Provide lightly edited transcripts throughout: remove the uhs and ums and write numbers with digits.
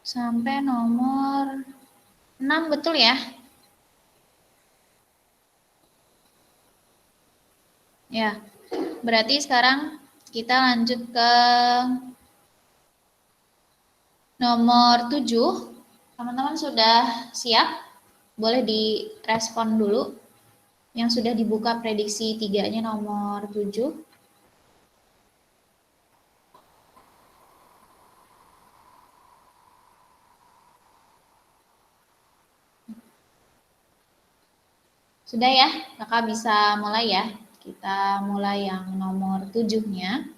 sampai nomor 6, betul ya? Ya, berarti sekarang kita lanjut ke nomor 7. Teman-teman sudah siap? Boleh direspon dulu. Yang sudah dibuka prediksi 3-nya nomor 7. Sudah ya? Kakak bisa mulai ya? Kita mulai yang nomor 7-nya.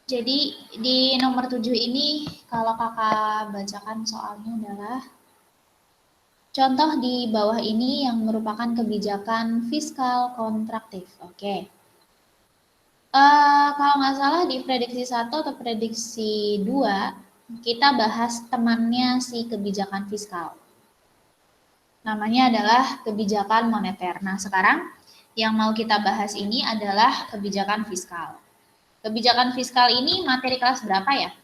Jadi di nomor 7 ini kalau kakak bacakan soalnya adalah contoh di bawah ini yang merupakan kebijakan fiskal kontraktif. Oke. Kalau nggak salah di prediksi 1 atau prediksi 2 kita bahas temannya si kebijakan fiskal. Namanya adalah kebijakan moneter. Nah sekarang yang mau kita bahas ini adalah kebijakan fiskal. Kebijakan fiskal ini materi kelas berapa ya?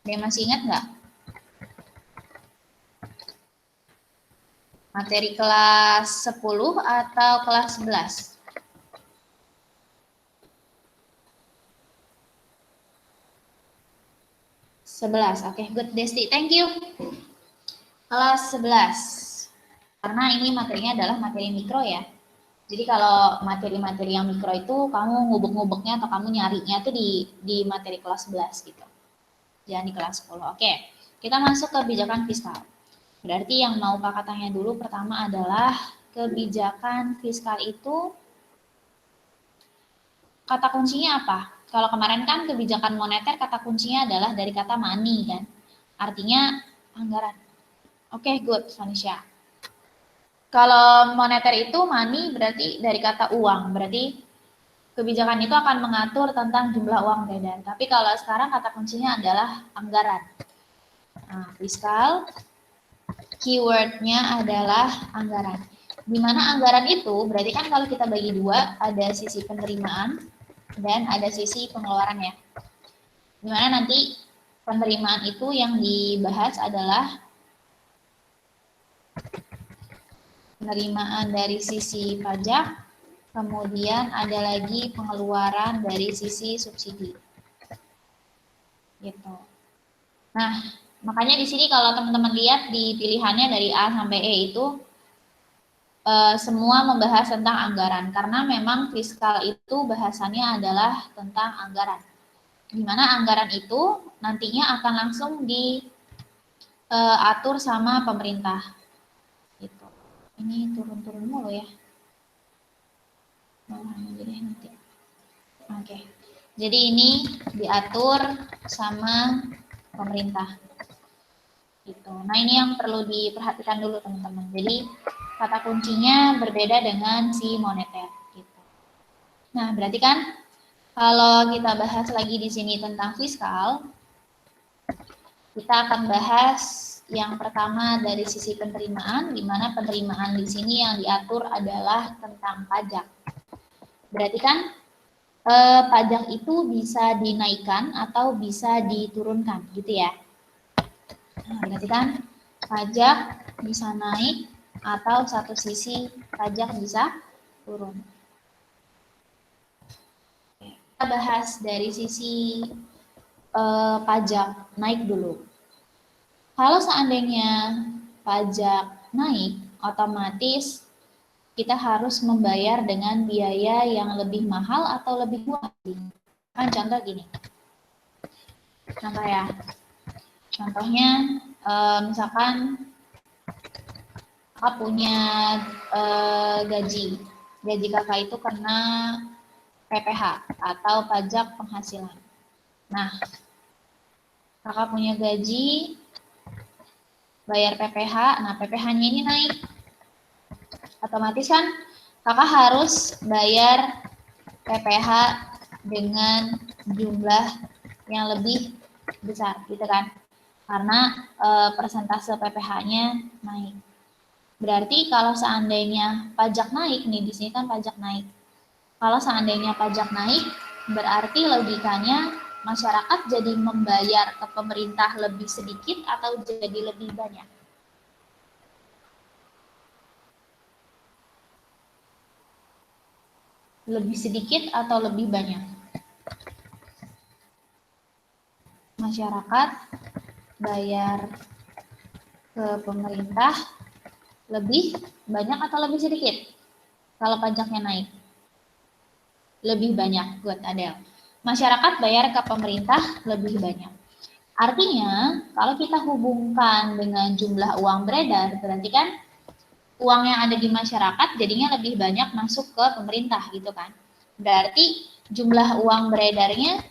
Ada yang masih ingat nggak? Materi kelas 10 atau kelas 11? Oke, good Desti, thank you. Kelas 11. Karena ini materinya adalah materi mikro ya. Jadi kalau materi-materi yang mikro itu kamu ngubek-ngubeknya atau kamu nyarinya tuh di materi kelas 11 gitu. Jangan di kelas 10. Oke, kita masuk ke kebijakan fiskal. Berarti yang mau kakak tanya dulu pertama adalah kebijakan fiskal itu kata kuncinya apa? Kalau kemarin kan kebijakan moneter kata kuncinya adalah dari kata money kan. Artinya anggaran. Oke, good, Vanisha. Kalau moneter itu money berarti dari kata uang. Berarti kebijakan itu akan mengatur tentang jumlah uang beredar. Tapi kalau sekarang kata kuncinya adalah anggaran. Nah, fiskal, keywordnya adalah anggaran. Di mana anggaran itu berarti kan kalau kita bagi dua, ada sisi penerimaan dan ada sisi pengeluaran ya. Di mana nanti penerimaan itu yang dibahas adalah penerimaan dari sisi pajak, kemudian ada lagi pengeluaran dari sisi subsidi. Gitu. Nah, makanya di sini kalau teman-teman lihat di pilihannya dari A sampai E itu semua membahas tentang anggaran karena memang fiskal itu bahasannya adalah tentang anggaran. Di mana anggaran itu nantinya akan langsung diatur sama pemerintah. Gitu. Ini turun-turun mulu ya. Jadi nanti. Oke. Jadi ini diatur sama pemerintah. Gitu. Nah, ini yang perlu diperhatikan dulu teman-teman. Jadi kata kuncinya berbeda dengan si moneter gitu. Nah, berarti kan kalau kita bahas lagi di sini tentang fiskal, kita akan bahas yang pertama dari sisi penerimaan, di mana penerimaan di sini yang diatur adalah tentang pajak. Berarti kan pajak itu bisa dinaikkan atau bisa diturunkan, gitu ya. Nah, berarti kan pajak bisa naik atau satu sisi pajak bisa turun. Kita bahas dari sisi pajak naik dulu. Kalau seandainya pajak naik, otomatis kita harus membayar dengan biaya yang lebih mahal atau lebih murah. Kan contoh gini. Contoh ya. Contohnya misalkan kakak punya gaji kakak itu kena PPh atau pajak penghasilan. Nah, kakak punya gaji, bayar PPh, nah PPh-nya ini naik. Otomatis kan kakak harus bayar PPh dengan jumlah yang lebih besar, gitu kan? Karena persentase PPh-nya naik. Berarti kalau seandainya pajak naik nih, di sini kan pajak naik. Kalau seandainya pajak naik, berarti logikanya masyarakat jadi membayar ke pemerintah lebih sedikit atau jadi lebih banyak? Lebih sedikit atau lebih banyak? Masyarakat bayar ke pemerintah lebih banyak atau lebih sedikit kalau pajaknya naik? Lebih banyak. Buat Adel. Masyarakat bayar ke pemerintah lebih banyak. Artinya, kalau kita hubungkan dengan jumlah uang beredar, berarti kan uang yang ada di masyarakat jadinya lebih banyak masuk ke pemerintah gitu kan. Berarti jumlah uang beredarnya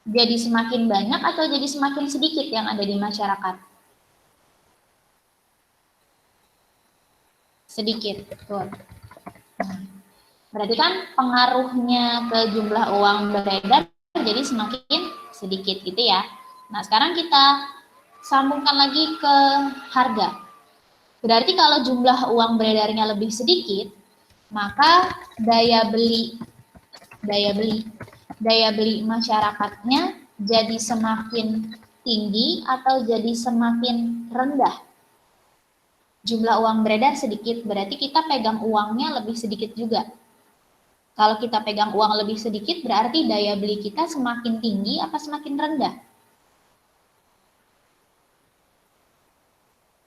jadi semakin banyak atau jadi semakin sedikit yang ada di masyarakat? Sedikit, betul. Berarti kan pengaruhnya ke jumlah uang beredar jadi semakin sedikit gitu ya. Nah, sekarang kita sambungkan lagi ke harga. Berarti kalau jumlah uang beredarnya lebih sedikit, maka daya beli masyarakatnya jadi semakin tinggi atau jadi semakin rendah. Jumlah uang beredar sedikit, berarti kita pegang uangnya lebih sedikit juga. Kalau kita pegang uang lebih sedikit, berarti daya beli kita semakin tinggi apa semakin rendah?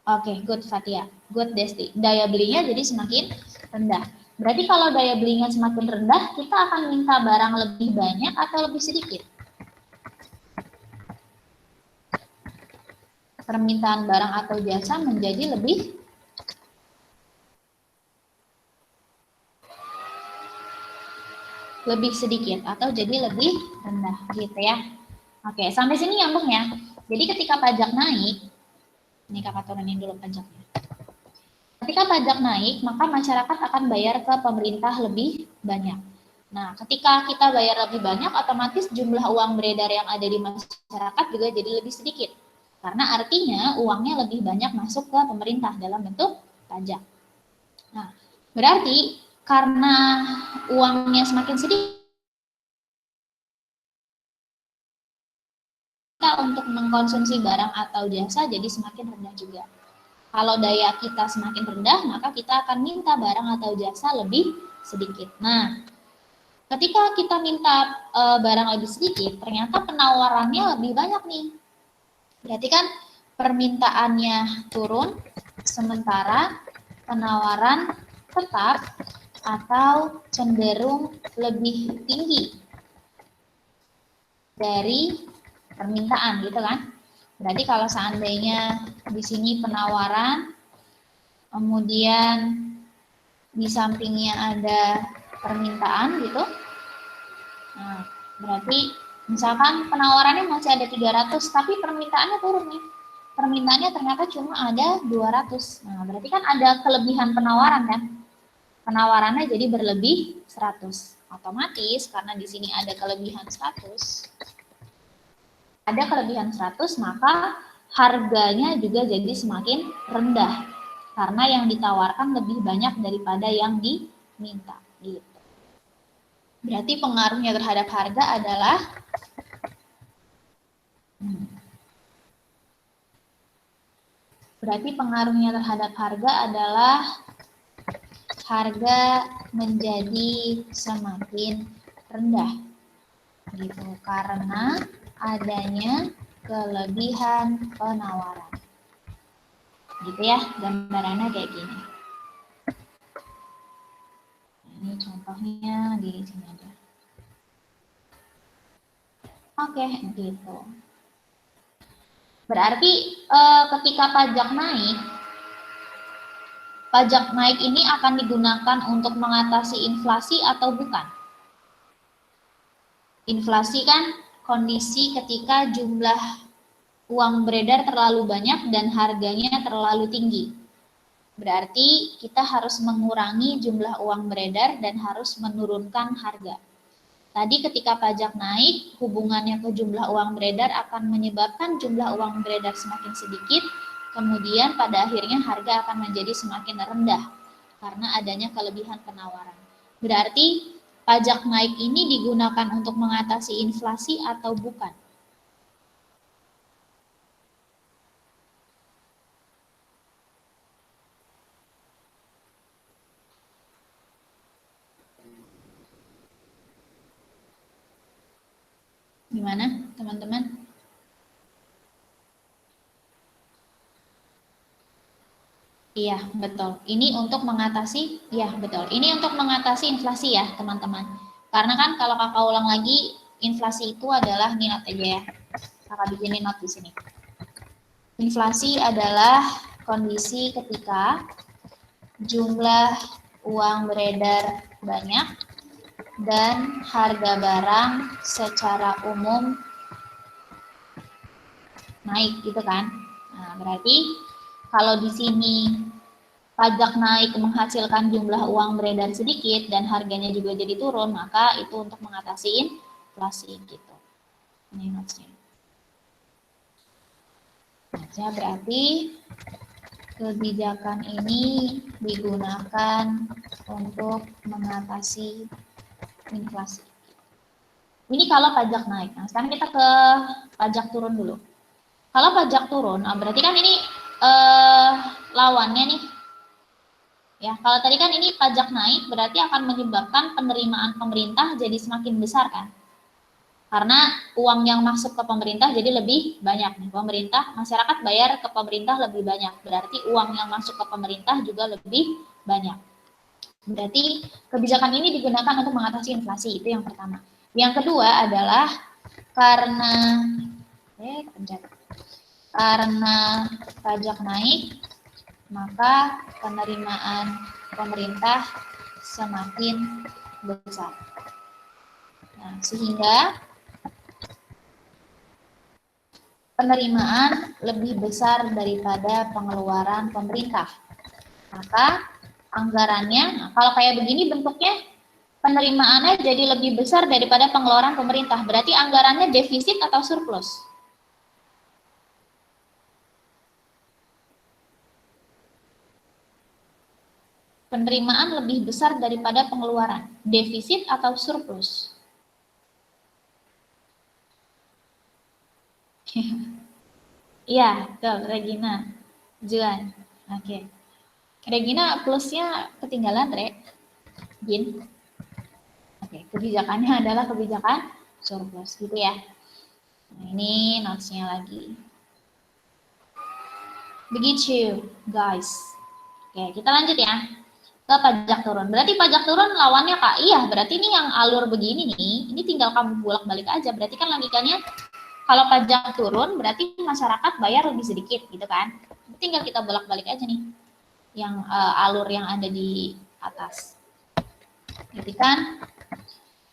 Oke, good Fatia. Good Desti. Daya belinya jadi semakin rendah. Berarti kalau daya belinya semakin rendah, kita akan minta barang lebih banyak atau lebih sedikit? Permintaan barang atau jasa menjadi lebih sedikit atau jadi lebih rendah gitu ya. Oke, sampai sini nyambung ya. Jadi ketika pajak naik, ini kakak turunin dulu pajaknya. Ketika pajak naik, maka masyarakat akan bayar ke pemerintah lebih banyak. Nah, ketika kita bayar lebih banyak, otomatis jumlah uang beredar yang ada di masyarakat juga jadi lebih sedikit. Karena artinya uangnya lebih banyak masuk ke pemerintah dalam bentuk pajak. Nah, berarti karena uangnya semakin sedikit, untuk mengkonsumsi barang atau jasa jadi semakin rendah juga. Kalau daya kita semakin rendah, maka kita akan minta barang atau jasa lebih sedikit. Nah, ketika kita minta barang lebih sedikit, ternyata penawarannya lebih banyak nih. Berarti kan permintaannya turun, sementara penawaran tetap atau cenderung lebih tinggi dari permintaan gitu kan. Berarti kalau seandainya di sini penawaran, kemudian di sampingnya ada permintaan gitu. Nah, berarti misalkan penawarannya masih ada 300 tapi permintaannya turun nih. Permintaannya ternyata cuma ada 200. Nah, berarti kan ada kelebihan penawaran kan? Penawarannya jadi berlebih 100. Otomatis karena di sini ada kelebihan 100. Ada kelebihan 100, maka harganya juga jadi semakin rendah. Karena yang ditawarkan lebih banyak daripada yang diminta. Gitu. Berarti pengaruhnya terhadap harga adalah harga menjadi semakin rendah. Gitu. Karena adanya kelebihan penawaran. Gitu ya, gambarannya kayak gini. Ini contohnya di sini aja. Oke, gitu. Berarti ketika pajak naik ini akan digunakan untuk mengatasi inflasi atau bukan? Inflasi kan kondisi ketika jumlah uang beredar terlalu banyak dan harganya terlalu tinggi. Berarti kita harus mengurangi jumlah uang beredar dan harus menurunkan harga. Tadi ketika pajak naik, hubungannya ke jumlah uang beredar akan menyebabkan jumlah uang beredar semakin sedikit, kemudian pada akhirnya harga akan menjadi semakin rendah karena adanya kelebihan penawaran. Berarti pajak naik ini digunakan untuk mengatasi inflasi atau bukan? Gimana, teman-teman? Iya, betul. Ini untuk mengatasi, iya betul. Ini untuk mengatasi inflasi ya, teman-teman. Karena kan kalau kakak ulang lagi, inflasi itu adalah ini note aja ya. Kakak bikinin note di sini. Inflasi adalah kondisi ketika jumlah uang beredar banyak dan harga barang secara umum naik gitu kan. Nah, berarti kalau di sini pajak naik menghasilkan jumlah uang beredar sedikit dan harganya juga jadi turun, maka itu untuk mengatasi inflasi gitu. Ini notesnya. Notesnya berarti kebijakan ini digunakan untuk mengatasi inflasi. Ini kalau pajak naik. Nah, sekarang kita ke pajak turun dulu. Kalau pajak turun, nah berarti kan ini lawannya nih. Ya, kalau tadi kan ini pajak naik berarti akan menyebabkan penerimaan pemerintah jadi semakin besar kan? Karena uang yang masuk ke pemerintah jadi lebih banyak nih. Pemerintah, masyarakat bayar ke pemerintah lebih banyak. Berarti uang yang masuk ke pemerintah juga lebih banyak. Berarti kebijakan ini digunakan untuk mengatasi inflasi, itu yang pertama. Yang kedua adalah karena pajak naik, maka penerimaan pemerintah semakin besar. Nah, sehingga penerimaan lebih besar daripada pengeluaran pemerintah. Maka anggarannya, nah kalau kayak begini bentuknya, penerimaannya jadi lebih besar daripada pengeluaran pemerintah. Berarti anggarannya defisit atau surplus? Penerimaan lebih besar daripada pengeluaran. Defisit atau surplus? Iya, betul, Regina. Juan. Oke. Regina plusnya ketinggalan, Re. Jin. Oke, kebijakannya adalah kebijakan surplus, gitu ya. Nah, ini notes-nya lagi. Begitu, guys. Oke, kita lanjut ya ke pajak turun. Berarti pajak turun lawannya Kak. Iya, berarti ini yang alur begini nih, ini tinggal kamu bolak-balik aja. Berarti kan logikanya kalau pajak turun berarti masyarakat bayar lebih sedikit gitu kan. Tinggal kita bolak-balik aja nih yang alur yang ada di atas. Jadi kan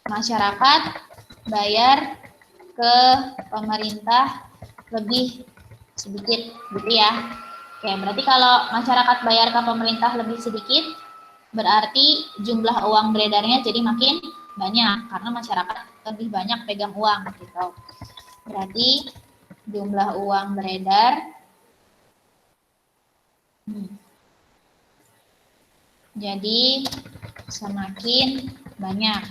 masyarakat bayar ke pemerintah lebih sedikit gitu ya. Oke, berarti kalau masyarakat bayar ke pemerintah lebih sedikit, berarti jumlah uang beredarnya jadi makin banyak karena masyarakat lebih banyak pegang uang gitu. Berarti jumlah uang beredar jadi semakin banyak.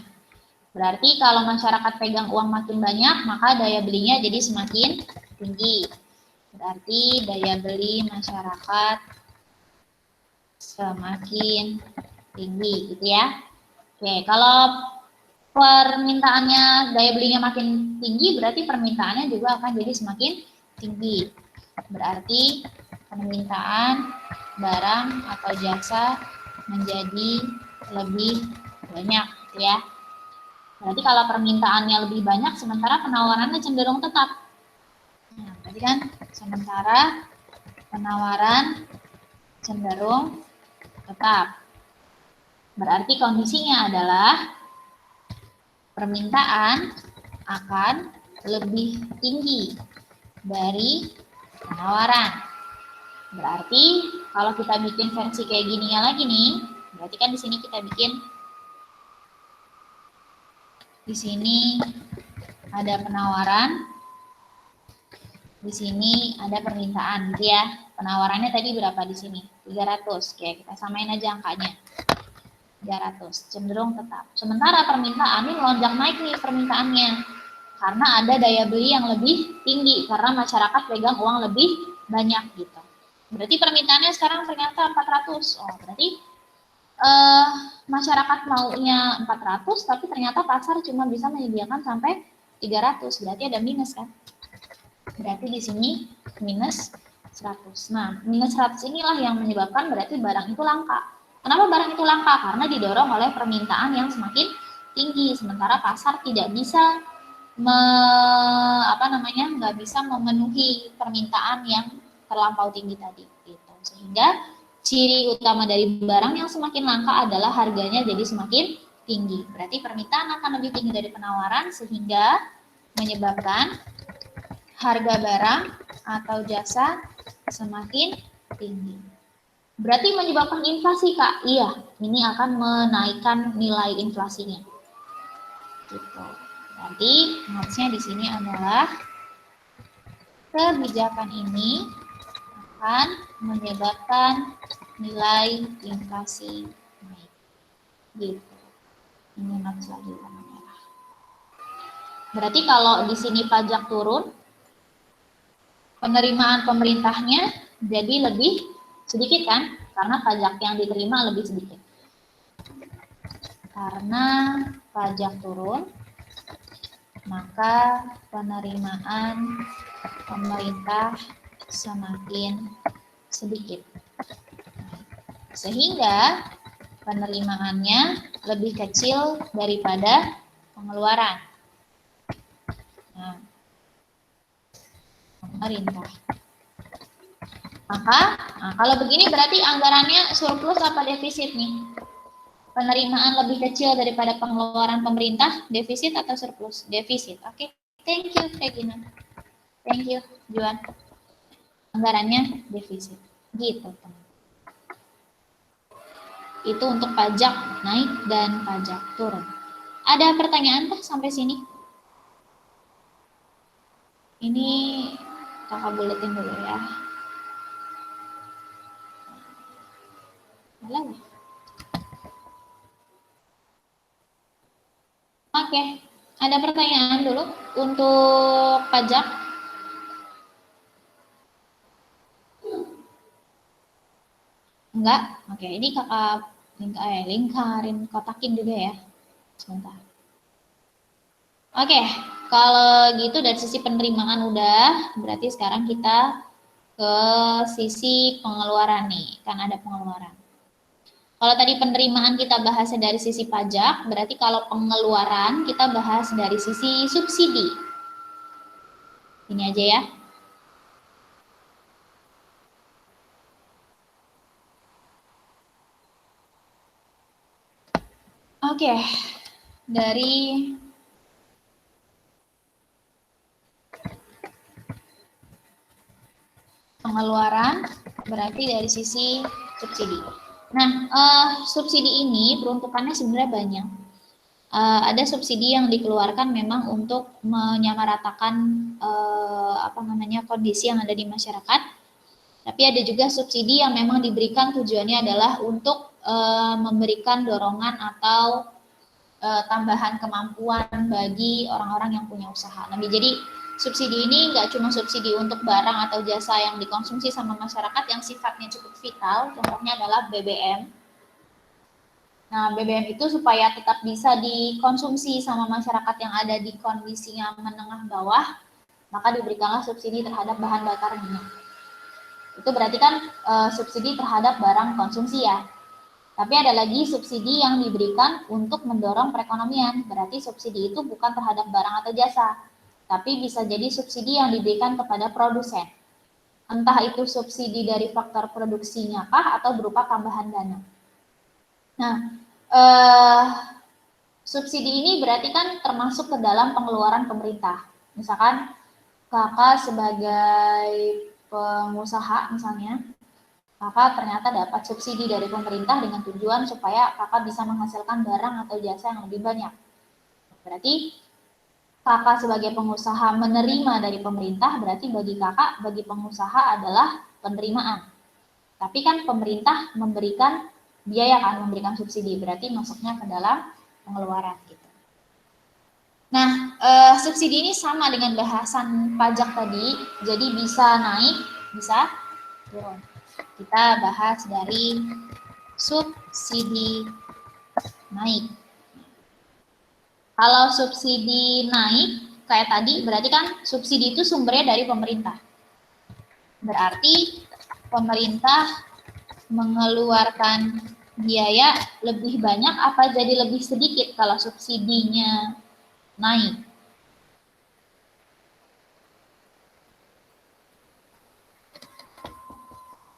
Berarti kalau masyarakat pegang uang makin banyak, maka daya belinya jadi semakin tinggi. Berarti daya beli masyarakat semakin tinggi gitu ya. Oke, kalau permintaannya daya belinya makin tinggi, berarti permintaannya juga akan jadi semakin tinggi. Berarti permintaan barang atau jasa menjadi lebih banyak gitu ya. Berarti kalau permintaannya lebih banyak, sementara penawarannya cenderung tetap. Nah, berarti kan sementara penawaran cenderung tetap. Berarti kondisinya adalah permintaan akan lebih tinggi dari penawaran. Berarti kalau kita bikin versi kayak gininya lagi nih, berarti kan di sini kita bikin di sini ada penawaran, di sini ada permintaan gitu ya. Penawarannya tadi berapa di sini? 300. Oke, kita samain aja angkanya. 300, cenderung tetap. Sementara permintaan ini melonjak naik nih permintaannya. Karena ada daya beli yang lebih tinggi, karena masyarakat pegang uang lebih banyak gitu. Berarti permintaannya sekarang ternyata 400. Oh, berarti masyarakat maunya 400, tapi ternyata pasar cuma bisa menyediakan sampai 300. Berarti ada minus kan? Berarti di sini minus 100. Nah, minus 100 inilah yang menyebabkan berarti barang itu langka. Kenapa barang itu langka? Karena didorong oleh permintaan yang semakin tinggi, sementara pasar tidak bisa nggak bisa memenuhi permintaan yang terlampau tinggi tadi. Gitu. Sehingga ciri utama dari barang yang semakin langka adalah harganya jadi semakin tinggi. Berarti permintaan akan lebih tinggi dari penawaran sehingga menyebabkan harga barang atau jasa semakin tinggi. Berarti menyebabkan inflasi, Kak? Iya, ini akan menaikkan nilai inflasinya. Gitu. Berarti maksudnya di sini adalah kebijakan ini akan menyebabkan nilai inflasi naik. Gitu. Ini notes lagi warna merah. Berarti kalau di sini pajak turun, penerimaan pemerintahnya jadi lebih sedikit kan? Karena pajak yang diterima lebih sedikit. Karena pajak turun, maka penerimaan pemerintah semakin sedikit. Sehingga penerimaannya lebih kecil daripada pengeluaran. Nah, pemerintah. Maka, kalau begini berarti anggarannya surplus apa defisit nih? Penerimaan lebih kecil daripada pengeluaran pemerintah, defisit atau surplus? Defisit. Oke, thank you Regina. Thank you Juan. Anggarannya defisit. Gitu, teman. Itu untuk pajak naik dan pajak turun. Ada pertanyaan kah sampai sini? Ini kakak buletin dulu ya. Halo. Oke, ada pertanyaan dulu untuk pajak? Enggak? Oke, ini kakak lingkarin, kotakin juga ya. Sebentar. Oke, kalau gitu dari sisi penerimaan udah, berarti sekarang kita ke sisi pengeluaran nih, kan ada pengeluaran. Kalau tadi penerimaan kita bahas dari sisi pajak, berarti kalau pengeluaran kita bahas dari sisi subsidi. Ini aja ya. Oke, dari pengeluaran berarti dari sisi subsidi. Nah, subsidi ini peruntukannya sebenarnya banyak. Ada subsidi yang dikeluarkan memang untuk menyamaratakan kondisi yang ada di masyarakat. Tapi ada juga subsidi yang memang diberikan tujuannya adalah untuk memberikan dorongan atau tambahan kemampuan bagi orang-orang yang punya usaha. Nah, jadi subsidi ini nggak cuma subsidi untuk barang atau jasa yang dikonsumsi sama masyarakat yang sifatnya cukup vital, contohnya adalah BBM. Nah, BBM itu supaya tetap bisa dikonsumsi sama masyarakat yang ada di kondisinya menengah bawah, maka diberikanlah subsidi terhadap bahan bakar minyak. Itu berarti kan subsidi terhadap barang konsumsi ya. Tapi ada lagi subsidi yang diberikan untuk mendorong perekonomian. Berarti subsidi itu bukan terhadap barang atau jasa, tapi bisa jadi subsidi yang diberikan kepada produsen. Entah itu subsidi dari faktor produksinya kah atau berupa tambahan dana. Nah, subsidi ini berarti kan termasuk ke dalam pengeluaran pemerintah. Misalkan kakak sebagai pengusaha misalnya, kakak ternyata dapat subsidi dari pemerintah dengan tujuan supaya kakak bisa menghasilkan barang atau jasa yang lebih banyak. Berarti kakak sebagai pengusaha menerima dari pemerintah, berarti bagi kakak, bagi pengusaha adalah penerimaan. Tapi kan pemerintah memberikan biaya kan memberikan subsidi, berarti masuknya ke dalam pengeluaran gitu. Nah, subsidi ini sama dengan bahasan pajak tadi, jadi bisa naik, bisa turun. Kita bahas dari subsidi naik. Kalau subsidi naik, kayak tadi, berarti kan subsidi itu sumbernya dari pemerintah. Berarti pemerintah mengeluarkan biaya lebih banyak apa jadi lebih sedikit kalau subsidinya naik?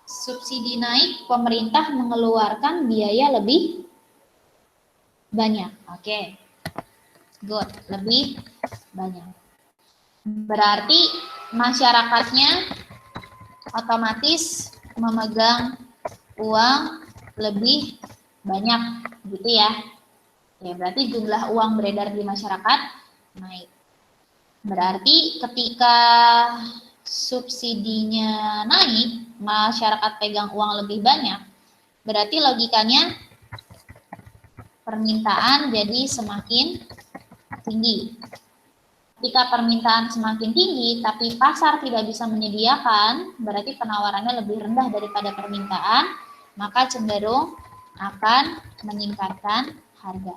Subsidi naik, pemerintah mengeluarkan biaya lebih banyak. Oke, good, lebih banyak. Berarti masyarakatnya otomatis memegang uang lebih banyak, gitu ya. Ya, berarti jumlah uang beredar di masyarakat naik. Berarti ketika subsidinya naik, masyarakat pegang uang lebih banyak, berarti logikanya permintaan jadi semakin tinggi. Ketika permintaan semakin tinggi, tapi pasar tidak bisa menyediakan, berarti penawarannya lebih rendah daripada permintaan, maka cenderung akan meningkatkan harga.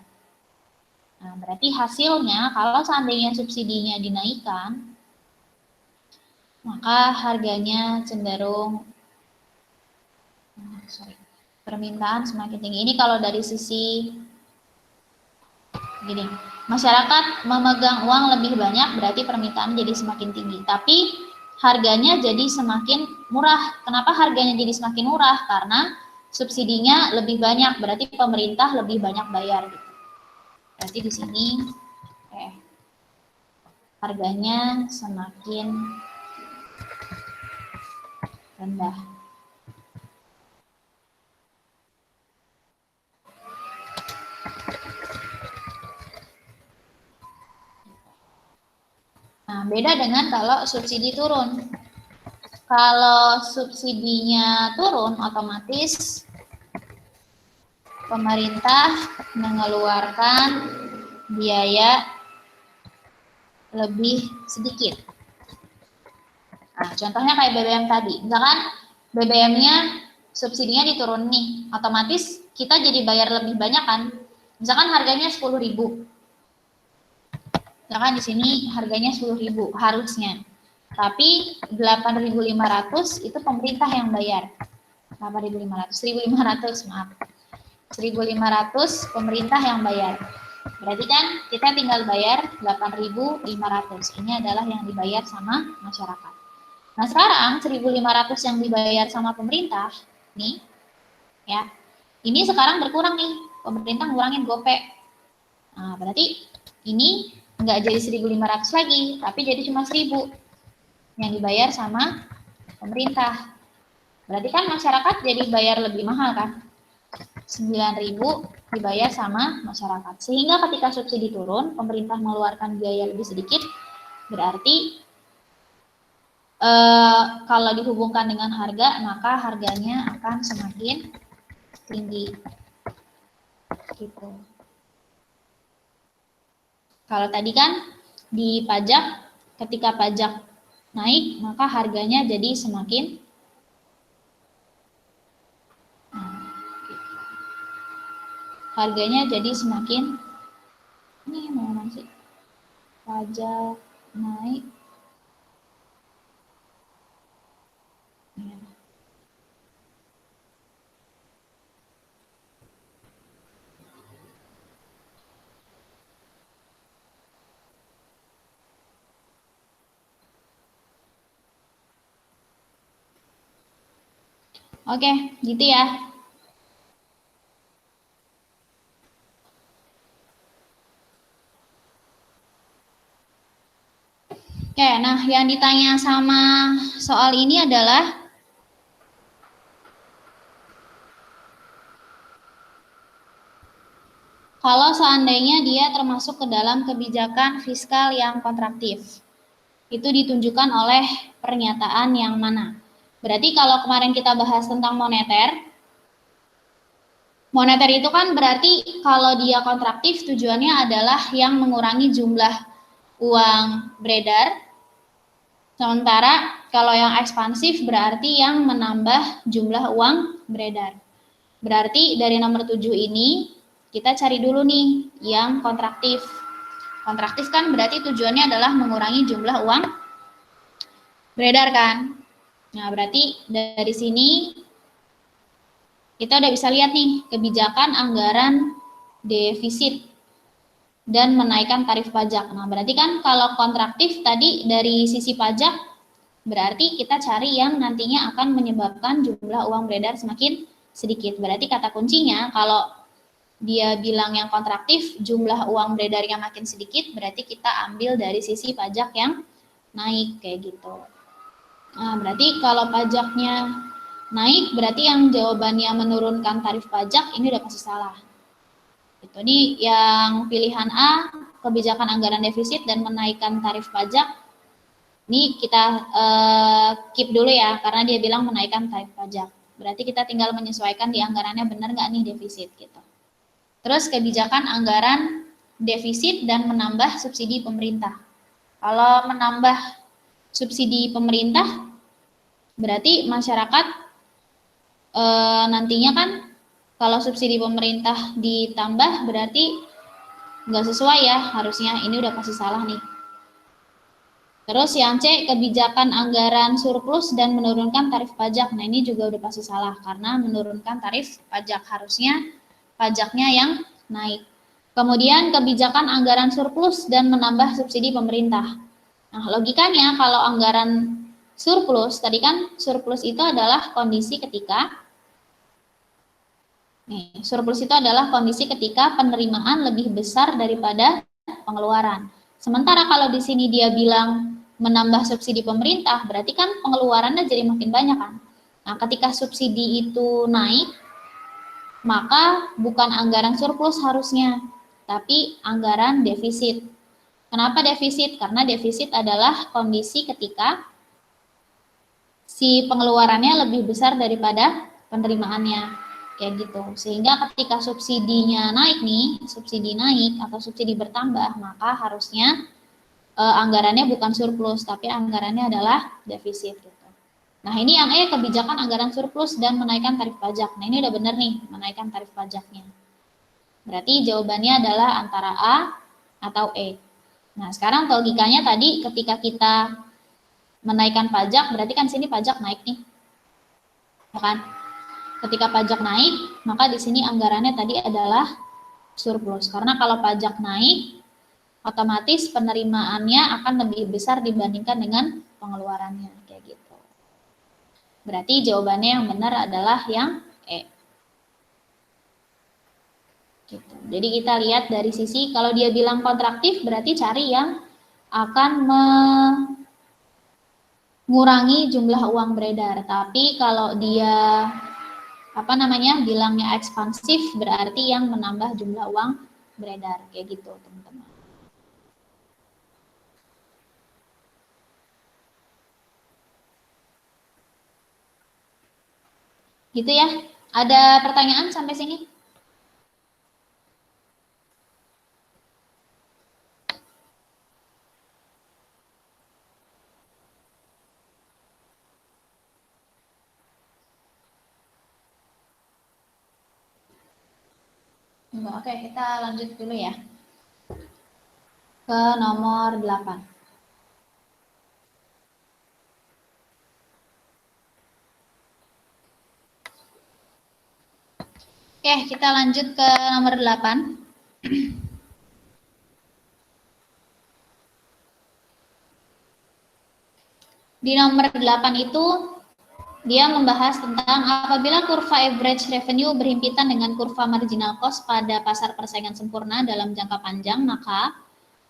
Nah, berarti hasilnya kalau seandainya subsidinya dinaikkan, maka harganya cenderung permintaan semakin tinggi. Ini kalau dari sisi gini, masyarakat memegang uang lebih banyak berarti permintaan jadi semakin tinggi. Tapi harganya jadi semakin murah. Kenapa harganya jadi semakin murah? Karena subsidinya lebih banyak, berarti pemerintah lebih banyak bayar. Berarti di sini harganya semakin rendah. Nah, beda dengan kalau subsidi turun. Kalau subsidinya turun, otomatis pemerintah mengeluarkan biaya lebih sedikit. Nah, contohnya kayak BBM tadi. Misalkan BBM-nya subsidinya diturun nih, otomatis kita jadi bayar lebih banyak kan. Misalkan harganya 10.000. Misalkan di sini harganya 10.000 harusnya. Tapi 8.500 itu pemerintah yang bayar. 1.500 maaf. 1.500 pemerintah yang bayar. Berarti kan kita tinggal bayar 8.500. Ini adalah yang dibayar sama masyarakat. Nah, sekarang 1.500 yang dibayar sama pemerintah nih ya. Ini sekarang berkurang nih. Pemerintah ngurangin gopek. Nah, berarti ini nggak jadi 1.500 lagi, tapi jadi cuma 1.000 yang dibayar sama pemerintah. Berarti kan masyarakat jadi bayar lebih mahal kan? 9.000 dibayar sama masyarakat. Sehingga ketika subsidi turun, pemerintah mengeluarkan biaya lebih sedikit, berarti kalau dihubungkan dengan harga, maka harganya akan semakin tinggi. Gitu. Kalau tadi kan di pajak, ketika pajak naik, maka harganya jadi semakin ini mana sih? Pajak naik. Oke, gitu ya. Oke, nah yang ditanya sama soal ini adalah kalau seandainya dia termasuk ke dalam kebijakan fiskal yang kontraktif. Itu ditunjukkan oleh pernyataan yang mana? Berarti kalau kemarin kita bahas tentang moneter, Moneter itu kan berarti kalau dia kontraktif tujuannya adalah yang mengurangi jumlah uang beredar. Sementara kalau yang ekspansif berarti yang menambah jumlah uang beredar. Berarti dari nomor 7 ini kita cari dulu nih yang kontraktif. Kontraktif kan berarti tujuannya adalah mengurangi jumlah uang beredar kan. Nah, berarti dari sini kita udah bisa lihat nih kebijakan anggaran defisit dan menaikkan tarif pajak. Nah, berarti kan kalau kontraktif tadi dari sisi pajak, berarti kita cari yang nantinya akan menyebabkan jumlah uang beredar semakin sedikit. Berarti kata kuncinya kalau dia bilang yang kontraktif, jumlah uang beredarnya makin sedikit, berarti kita ambil dari sisi pajak yang naik, kayak gitu. Nah, berarti kalau pajaknya naik, berarti yang jawabannya menurunkan tarif pajak, ini udah pasti salah. Itu nih yang pilihan A, kebijakan anggaran defisit dan menaikkan tarif pajak. Ini kita keep dulu ya, karena dia bilang menaikkan tarif pajak. Berarti kita tinggal menyesuaikan di anggarannya benar nggak nih defisit gitu. Terus kebijakan anggaran defisit dan menambah subsidi pemerintah. Kalau menambah subsidi pemerintah, berarti masyarakat nantinya kan kalau subsidi pemerintah ditambah berarti nggak sesuai ya, harusnya ini udah pasti salah nih. Terus yang C, kebijakan anggaran surplus dan menurunkan tarif pajak. Nah, ini juga udah pasti salah karena menurunkan tarif pajak, harusnya pajaknya yang naik. Kemudian kebijakan anggaran surplus dan menambah subsidi pemerintah. Nah, logikanya kalau anggaran surplus, tadi kan surplus itu adalah kondisi ketika surplus itu adalah kondisi ketika penerimaan lebih besar daripada pengeluaran. Sementara kalau di sini dia bilang menambah subsidi pemerintah, berarti kan pengeluarannya jadi makin banyak kan. Nah, ketika subsidi itu naik, maka bukan anggaran surplus harusnya, tapi anggaran defisit. Kenapa defisit? Karena defisit adalah kondisi ketika si pengeluarannya lebih besar daripada penerimaannya. Kayak gitu. Sehingga ketika subsidinya naik nih, subsidi naik atau subsidi bertambah, maka harusnya anggarannya bukan surplus, tapi anggarannya adalah defisit. Gitu. Nah, ini yang E, kebijakan anggaran surplus dan menaikkan tarif pajak. Nah, ini udah benar nih, menaikkan tarif pajaknya. Berarti jawabannya adalah antara A atau E. Nah, sekarang logikanya tadi ketika kita menaikkan pajak, berarti kan sini pajak naik nih. Ya kan? Ketika pajak naik, maka di sini anggarannya tadi adalah surplus. Karena kalau pajak naik, otomatis penerimaannya akan lebih besar dibandingkan dengan pengeluarannya. Kayak gitu. Berarti jawabannya yang benar adalah yang E. Gitu. Jadi kita lihat dari sisi, kalau dia bilang kontraktif, berarti cari yang akan mengurangi jumlah uang beredar. Tapi kalau dia bilangnya ekspansif, berarti yang menambah jumlah uang beredar, kayak gitu teman-teman. Gitu ya. Ada pertanyaan sampai sini? Oke, kita lanjut dulu ya. Ke nomor 8. Oke, kita lanjut ke nomor 8. Di nomor 8 itu dia membahas tentang apabila kurva average revenue berhimpitan dengan kurva marginal cost pada pasar persaingan sempurna dalam jangka panjang, maka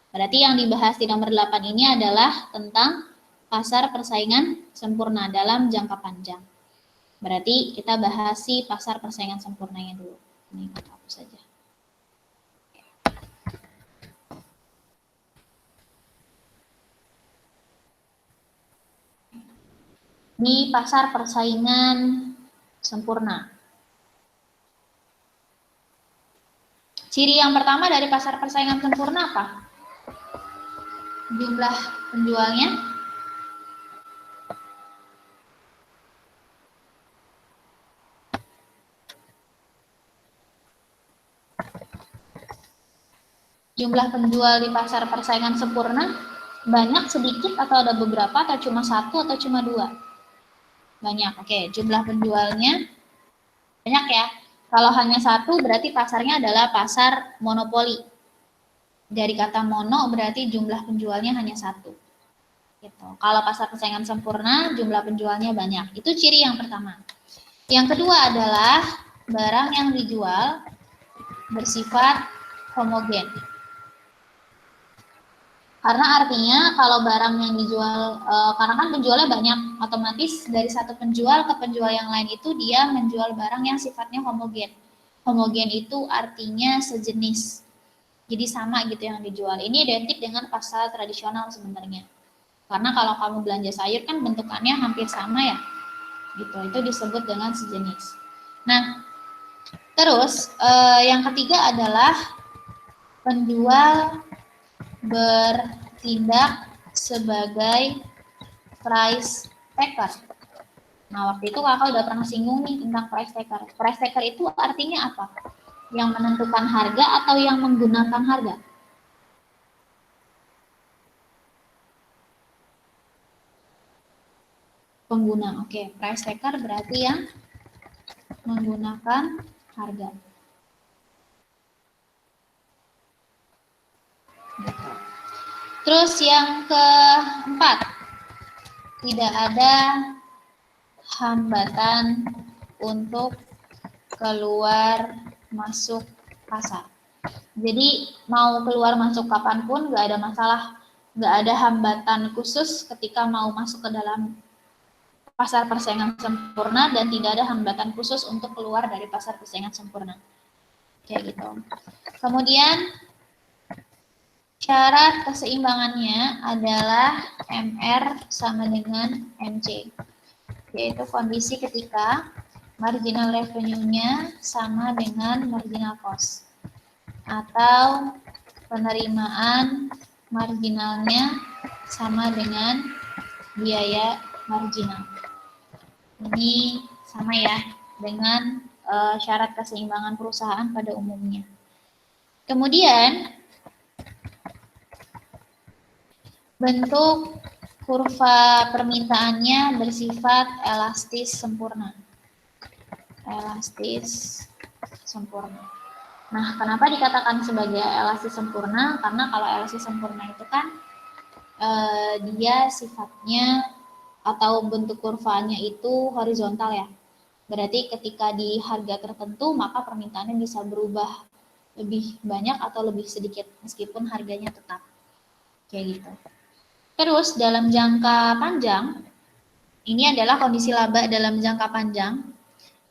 berarti yang dibahas di nomor 8 ini adalah tentang pasar persaingan sempurna dalam jangka panjang. Berarti kita bahas si pasar persaingan sempurnanya dulu. Ini kita hapus saja. Di pasar persaingan sempurna. Ciri yang pertama dari pasar persaingan sempurna apa? Jumlah penjualnya. Jumlah penjual di pasar persaingan sempurna banyak, sedikit, atau ada beberapa, atau cuma satu, atau cuma dua? Banyak. Oke, jumlah penjualnya banyak ya. Kalau hanya satu berarti pasarnya adalah pasar monopoli. Dari kata mono berarti jumlah penjualnya hanya satu. Gitu. Kalau pasar persaingan sempurna jumlah penjualnya banyak. Itu ciri yang pertama. Yang kedua adalah barang yang dijual bersifat homogen. Karena artinya kalau barang yang dijual, karena kan penjualnya banyak, otomatis dari satu penjual ke penjual yang lain itu dia menjual barang yang sifatnya homogen. Homogen itu artinya sejenis. Jadi sama gitu yang dijual. Ini identik dengan pasar tradisional sebenarnya. Karena kalau kamu belanja sayur kan bentukannya hampir sama ya. Gitu. Itu disebut dengan sejenis. Nah, terus yang ketiga adalah penjual bertindak sebagai price taker. Nah, waktu itu kakak udah pernah singgung nih tentang price taker. Price taker itu artinya apa? Yang menentukan harga atau yang menggunakan harga? Pengguna. Oke, price taker berarti yang menggunakan harga. Terus yang keempat, tidak ada hambatan untuk keluar masuk pasar. Jadi mau keluar masuk kapanpun nggak ada masalah, nggak ada hambatan khusus ketika mau masuk ke dalam pasar persaingan sempurna dan tidak ada hambatan khusus untuk keluar dari pasar persaingan sempurna. Kayak gitu. Kemudian syarat keseimbangannya adalah MR sama dengan MC, yaitu kondisi ketika marginal revenue-nya sama dengan marginal cost, atau penerimaan marginalnya sama dengan biaya marginal. Ini sama ya dengan syarat keseimbangan perusahaan pada umumnya. Kemudian bentuk kurva permintaannya bersifat elastis sempurna. Elastis sempurna. Nah, kenapa dikatakan sebagai elastis sempurna? Karena kalau elastis sempurna itu kan dia sifatnya atau bentuk kurvanya itu horizontal ya. Berarti ketika di harga tertentu maka permintaannya bisa berubah lebih banyak atau lebih sedikit meskipun harganya tetap. Kayak gitu. Terus dalam jangka panjang, ini adalah kondisi laba dalam jangka panjang.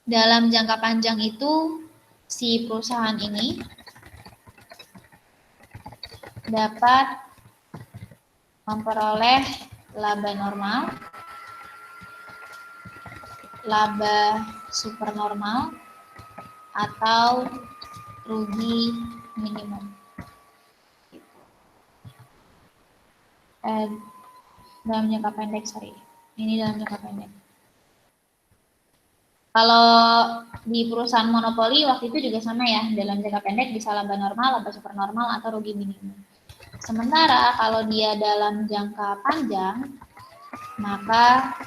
Dalam jangka panjang itu si perusahaan ini dapat memperoleh laba normal, laba supernormal, atau rugi minimum. Dalam jangka pendek, ini dalam jangka pendek. Kalau di perusahaan monopoli waktu itu juga sama ya, dalam jangka pendek bisa laba normal, laba supernormal, atau rugi minimum. Sementara kalau dia dalam jangka panjang, maka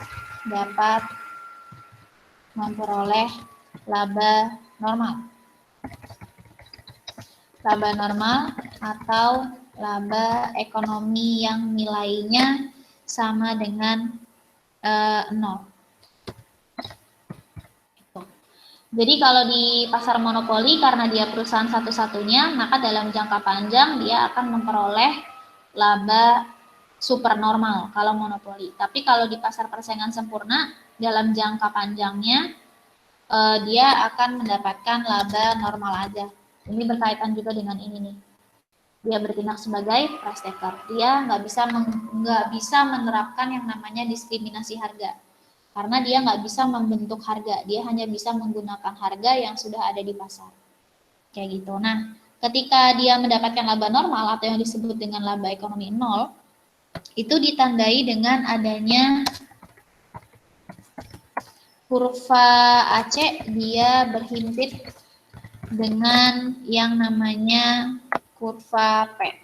dapat memperoleh laba normal. Laba normal atau laba ekonomi yang nilainya sama dengan 0. Jadi kalau di pasar monopoli karena dia perusahaan satu-satunya, maka dalam jangka panjang dia akan memperoleh laba supernormal kalau monopoli. Tapi kalau di pasar persaingan sempurna dalam jangka panjangnya dia akan mendapatkan laba normal aja. Ini berkaitan juga dengan ini nih. Dia bertindak sebagai price taker. Dia nggak bisa menerapkan yang namanya diskriminasi harga. Karena dia nggak bisa membentuk harga, dia hanya bisa menggunakan harga yang sudah ada di pasar. Kayak gitu. Nah, Ketika dia mendapatkan laba normal atau yang disebut dengan laba ekonomi nol, itu ditandai dengan adanya kurva AC, dia berhimpit dengan yang namanya kurva P.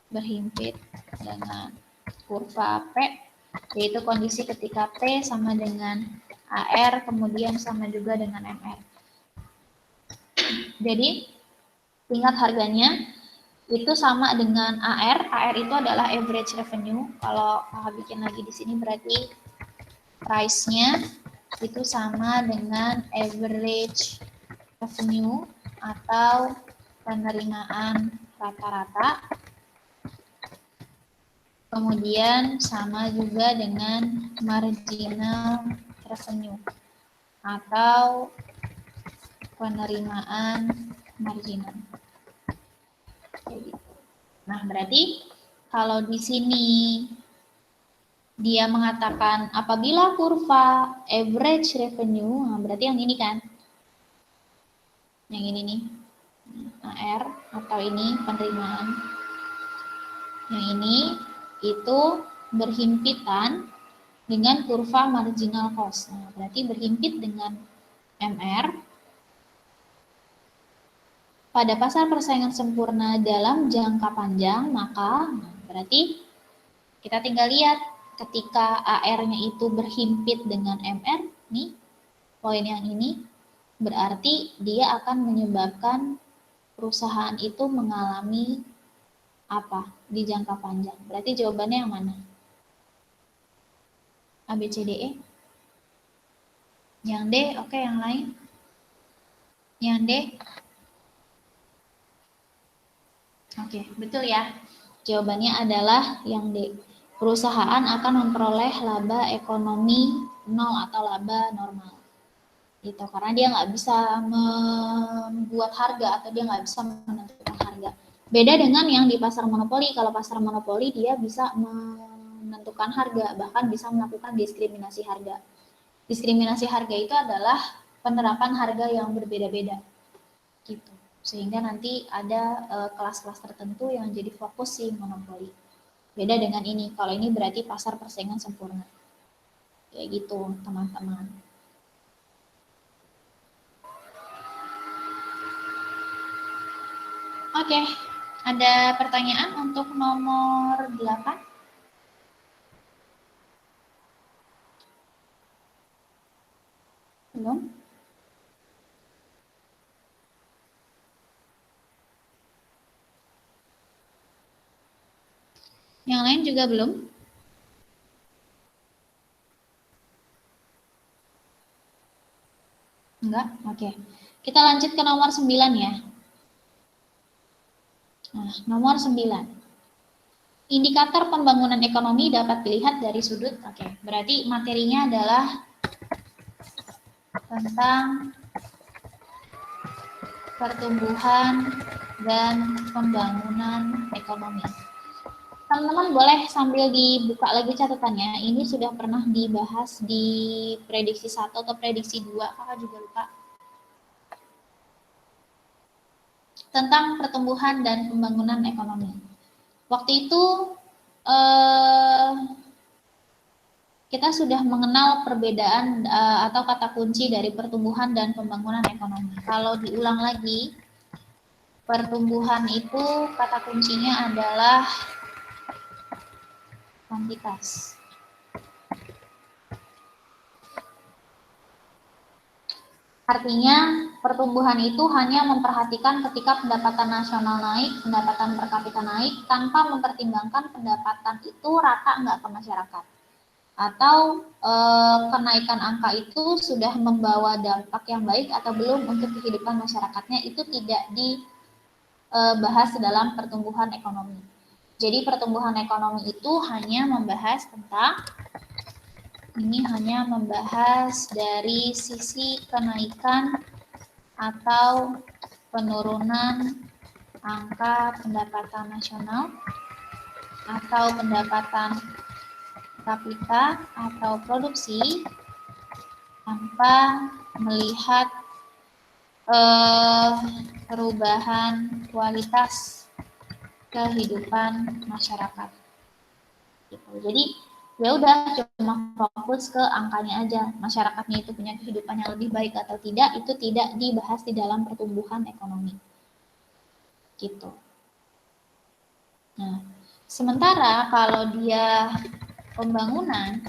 Berhimpit dengan kurva P, yaitu kondisi ketika P sama dengan AR, kemudian sama juga dengan MR. Jadi, tingkat harganya itu sama dengan AR. AR itu adalah average revenue. Kalau kakak bikin lagi di sini berarti price-nya itu sama dengan average revenue atau penerimaan rata-rata. Kemudian sama juga dengan marginal revenue atau penerimaan marginal. Nah, berarti kalau di sini dia mengatakan apabila kurva average revenue, nah berarti yang ini kan, yang ini nih, AR atau ini penerimaan, yang ini itu berhimpitan dengan kurva marginal cost. Nah, berarti berhimpit dengan MR pada pasar persaingan sempurna dalam jangka panjang, maka berarti kita tinggal lihat ketika AR-nya itu berhimpit dengan MR, nih poin yang ini, berarti dia akan menyebabkan perusahaan itu mengalami apa di jangka panjang. Berarti jawabannya yang mana? A, B, C, D, E? Yang D, oke, yang lain? Yang D? Oke, betul ya. Jawabannya adalah yang D. Perusahaan akan memperoleh laba ekonomi nol atau laba normal. Gitu, karena dia nggak bisa membuat harga atau dia nggak bisa menentukan harga. Beda dengan yang di pasar monopoli. Kalau pasar monopoli dia bisa menentukan harga, bahkan bisa melakukan diskriminasi harga. Diskriminasi harga itu adalah penerapan harga yang berbeda-beda. Gitu. Sehingga nanti ada kelas-kelas tertentu yang jadi fokus si monopoli. Beda dengan ini, kalau ini berarti pasar persaingan sempurna. Kayak gitu, teman-teman. Oke, ada pertanyaan untuk nomor 8? Belum? Yang lain juga belum? Enggak? Oke. Kita lanjut ke nomor 9 ya. Nah, nomor 9. Indikator pembangunan ekonomi dapat dilihat dari sudut. Oke, berarti materinya adalah tentang pertumbuhan dan pembangunan ekonomi. Teman-teman boleh sambil dibuka lagi catatannya. Ini sudah pernah dibahas di prediksi 1 atau prediksi 2, kakak juga lupa. Tentang pertumbuhan dan pembangunan ekonomi. Waktu itu kita sudah mengenal perbedaan atau kata kunci dari pertumbuhan dan pembangunan ekonomi. Kalau diulang lagi, pertumbuhan itu kata kuncinya adalah kuantitas. Artinya pertumbuhan itu hanya memperhatikan ketika pendapatan nasional naik, pendapatan per kapita naik, tanpa mempertimbangkan pendapatan itu rata nggak ke masyarakat. Atau kenaikan angka itu sudah membawa dampak yang baik atau belum untuk kehidupan masyarakatnya, itu tidak dibahas dalam pertumbuhan ekonomi. Jadi pertumbuhan ekonomi itu hanya membahas tentang dari sisi kenaikan atau penurunan angka pendapatan nasional atau pendapatan kapita atau produksi tanpa melihat perubahan kualitas kehidupan masyarakat. Gitu. Jadi ya udah cuma fokus ke angkanya aja, masyarakatnya itu punya kehidupan yang lebih baik atau tidak, itu tidak dibahas di dalam pertumbuhan ekonomi. Gitu. Nah, sementara kalau dia pembangunan,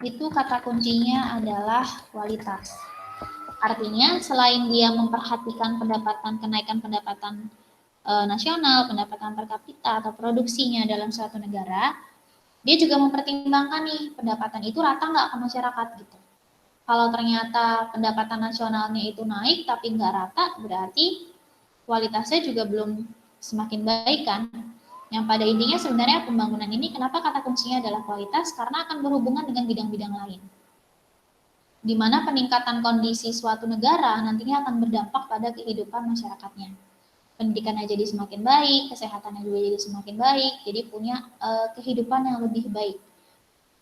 itu kata kuncinya adalah kualitas. Artinya selain dia memperhatikan kenaikan pendapatan nasional, pendapatan per kapita atau produksinya dalam suatu negara, dia juga mempertimbangkan nih pendapatan itu rata nggak ke masyarakat gitu. Kalau ternyata pendapatan nasionalnya itu naik tapi nggak rata, berarti kualitasnya juga belum semakin baik kan. Yang pada intinya sebenarnya pembangunan ini kenapa kata kuncinya adalah kualitas, karena akan berhubungan dengan bidang-bidang lain. Di mana peningkatan kondisi suatu negara nantinya akan berdampak pada kehidupan masyarakatnya. Pendidikannya jadi semakin baik, kesehatannya juga jadi semakin baik, jadi punya kehidupan yang lebih baik.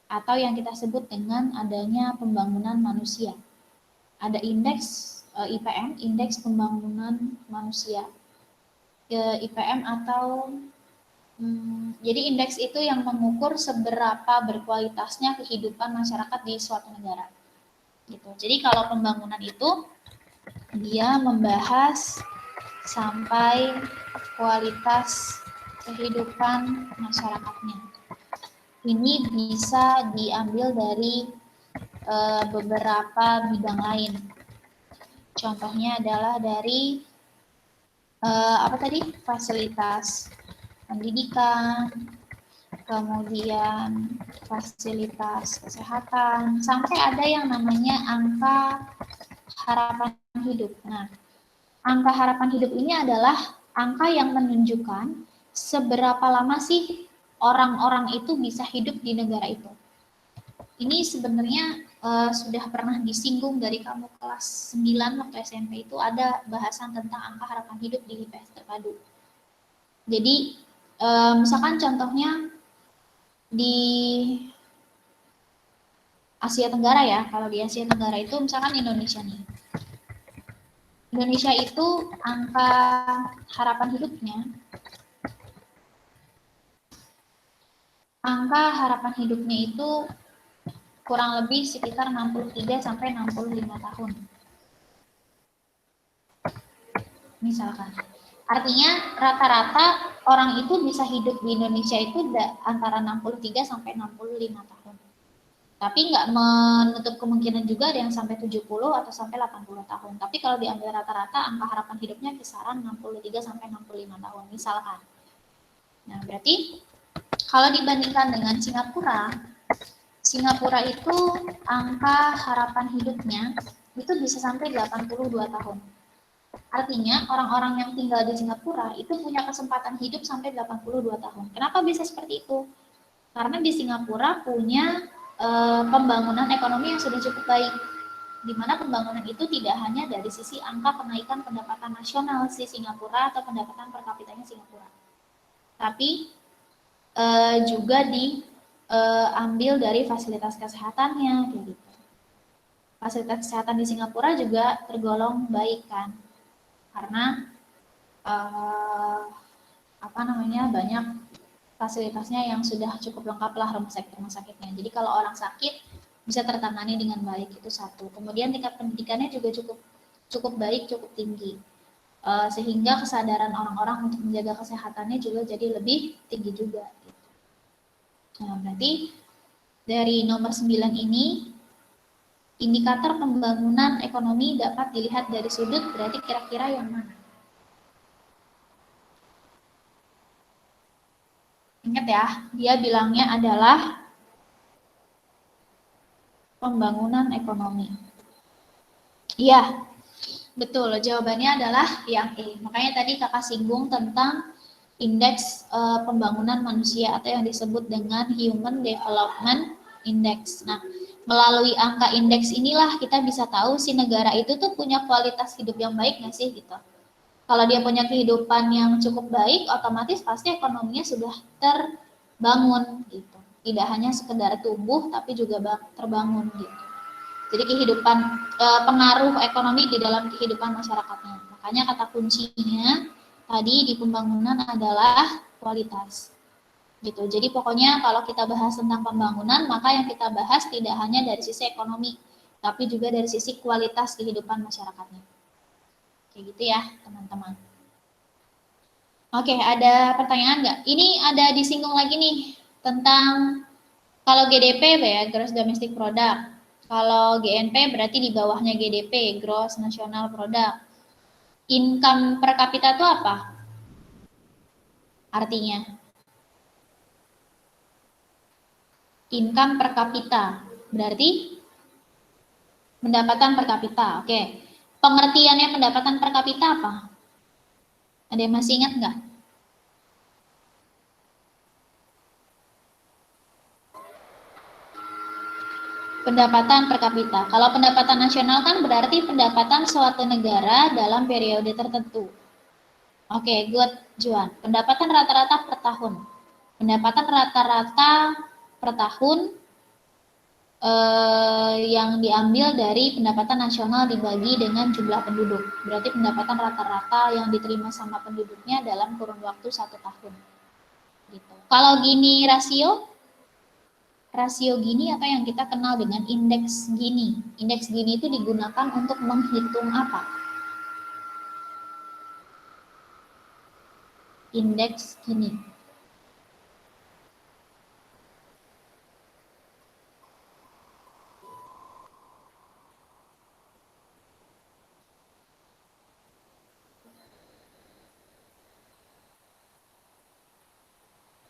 Atau yang kita sebut dengan adanya pembangunan manusia. Ada indeks IPM, indeks pembangunan manusia. IPM atau jadi indeks itu yang mengukur seberapa berkualitasnya kehidupan masyarakat di suatu negara. Gitu. Jadi kalau pembangunan itu dia membahas sampai kualitas kehidupan masyarakatnya. Ini bisa diambil dari beberapa bidang lain. Contohnya adalah dari fasilitas pendidikan, kemudian fasilitas kesehatan, sampai ada yang namanya angka harapan hidup. Nah, angka harapan hidup ini adalah angka yang menunjukkan seberapa lama sih orang-orang itu bisa hidup di negara itu. Ini sebenarnya sudah pernah disinggung dari kamu kelas 9 waktu SMP, itu ada bahasan tentang angka harapan hidup di IPS terpadu. Jadi misalkan contohnya di Asia Tenggara ya, kalau di Asia Tenggara itu misalkan Indonesia nih. Indonesia itu angka harapan hidupnya itu kurang lebih sekitar 63 sampai 65 tahun. Misalkan. Artinya rata-rata orang itu bisa hidup di Indonesia itu antara 63 sampai 65 tahun. Tapi nggak menutup kemungkinan juga ada yang sampai 70 atau sampai 80 tahun. Tapi kalau diambil rata-rata angka harapan hidupnya kisaran 63 sampai 65 tahun misalkan. Nah, berarti kalau dibandingkan dengan Singapura itu angka harapan hidupnya itu bisa sampai 82 tahun. Artinya orang-orang yang tinggal di Singapura itu punya kesempatan hidup sampai 82 tahun. Kenapa bisa seperti itu? Karena di Singapura punya pembangunan ekonomi yang sudah cukup baik. Di mana pembangunan itu tidak hanya dari sisi angka kenaikan pendapatan nasional si Singapura atau pendapatan per kapitanya Singapura. Tapi juga diambil dari fasilitas kesehatannya gitu. Fasilitas kesehatan di Singapura juga tergolong baik kan. Karena banyak fasilitasnya yang sudah cukup lengkap lah rumah sakitnya. Jadi kalau orang sakit bisa tertangani dengan baik, itu satu. Kemudian tingkat pendidikannya juga cukup baik, cukup tinggi, sehingga kesadaran orang-orang untuk menjaga kesehatannya juga jadi lebih tinggi juga. Gitu. Nah, berarti dari nomor 9 ini indikator pembangunan ekonomi dapat dilihat dari sudut, berarti kira-kira yang mana? Ingat ya, dia bilangnya adalah pembangunan ekonomi. Iya, betul. Jawabannya adalah yang E. Makanya tadi kakak singgung tentang indeks pembangunan manusia atau yang disebut dengan Human Development Index. Nah, melalui angka indeks inilah kita bisa tahu si negara itu tuh punya kualitas hidup yang baik nggak sih gitu. Kalau dia punya kehidupan yang cukup baik, otomatis pasti ekonominya sudah terbangun gitu. Tidak hanya sekedar tumbuh, tapi juga terbangun gitu. Jadi kehidupan pengaruh ekonomi di dalam kehidupan masyarakatnya. Makanya kata kuncinya tadi di pembangunan adalah kualitas. Gitu. Jadi pokoknya kalau kita bahas tentang pembangunan, maka yang kita bahas tidak hanya dari sisi ekonomi, tapi juga dari sisi kualitas kehidupan masyarakatnya. Kayak gitu ya, teman-teman. Oke, ada pertanyaan nggak? Ini ada disinggung lagi nih tentang kalau GDP ya, Gross Domestic Product. Kalau GNP berarti di bawahnya GDP, Gross National Product. Income per kapita itu apa? Artinya income per kapita berarti pendapatan per kapita. Oke. Pengertiannya pendapatan per kapita apa? Ada yang masih ingat nggak? Pendapatan per kapita. Kalau pendapatan nasional kan berarti pendapatan suatu negara dalam periode tertentu. Oke, good, Juan. Pendapatan rata-rata per tahun. Pendapatan rata-rata per tahun yang diambil dari pendapatan nasional dibagi dengan jumlah penduduk. Berarti pendapatan rata-rata yang diterima sama penduduknya dalam kurun waktu 1 tahun. Gitu. Kalau Gini rasio Gini atau yang kita kenal dengan indeks Gini. Indeks Gini itu digunakan untuk menghitung apa? Indeks Gini.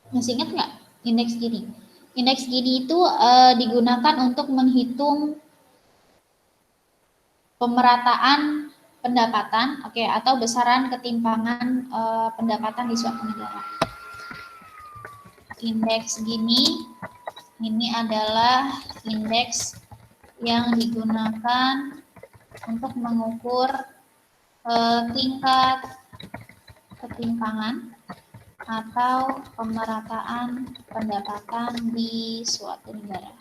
Masih ingat nggak indeks Gini? Indeks Gini itu digunakan untuk menghitung pemerataan pendapatan, oke, atau besaran ketimpangan pendapatan di suatu negara. Indeks Gini ini adalah indeks yang digunakan untuk mengukur tingkat ketimpangan atau pemerataan pendapatan di suatu negara.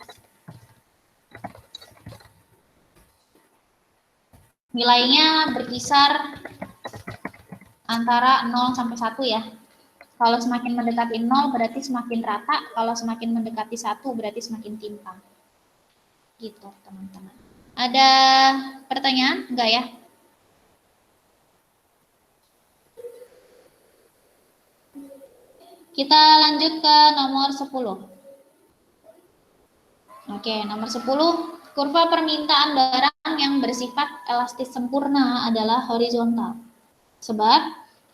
Nilainya berkisar antara 0 sampai 1 ya. Kalau semakin mendekati 0 berarti semakin rata, kalau semakin mendekati 1 berarti semakin timpang. Gitu, teman-teman. Ada pertanyaan? Enggak ya? Kita lanjut ke nomor 10. Oke, nomor 10. Kurva permintaan barang yang bersifat elastis sempurna adalah horizontal. Sebab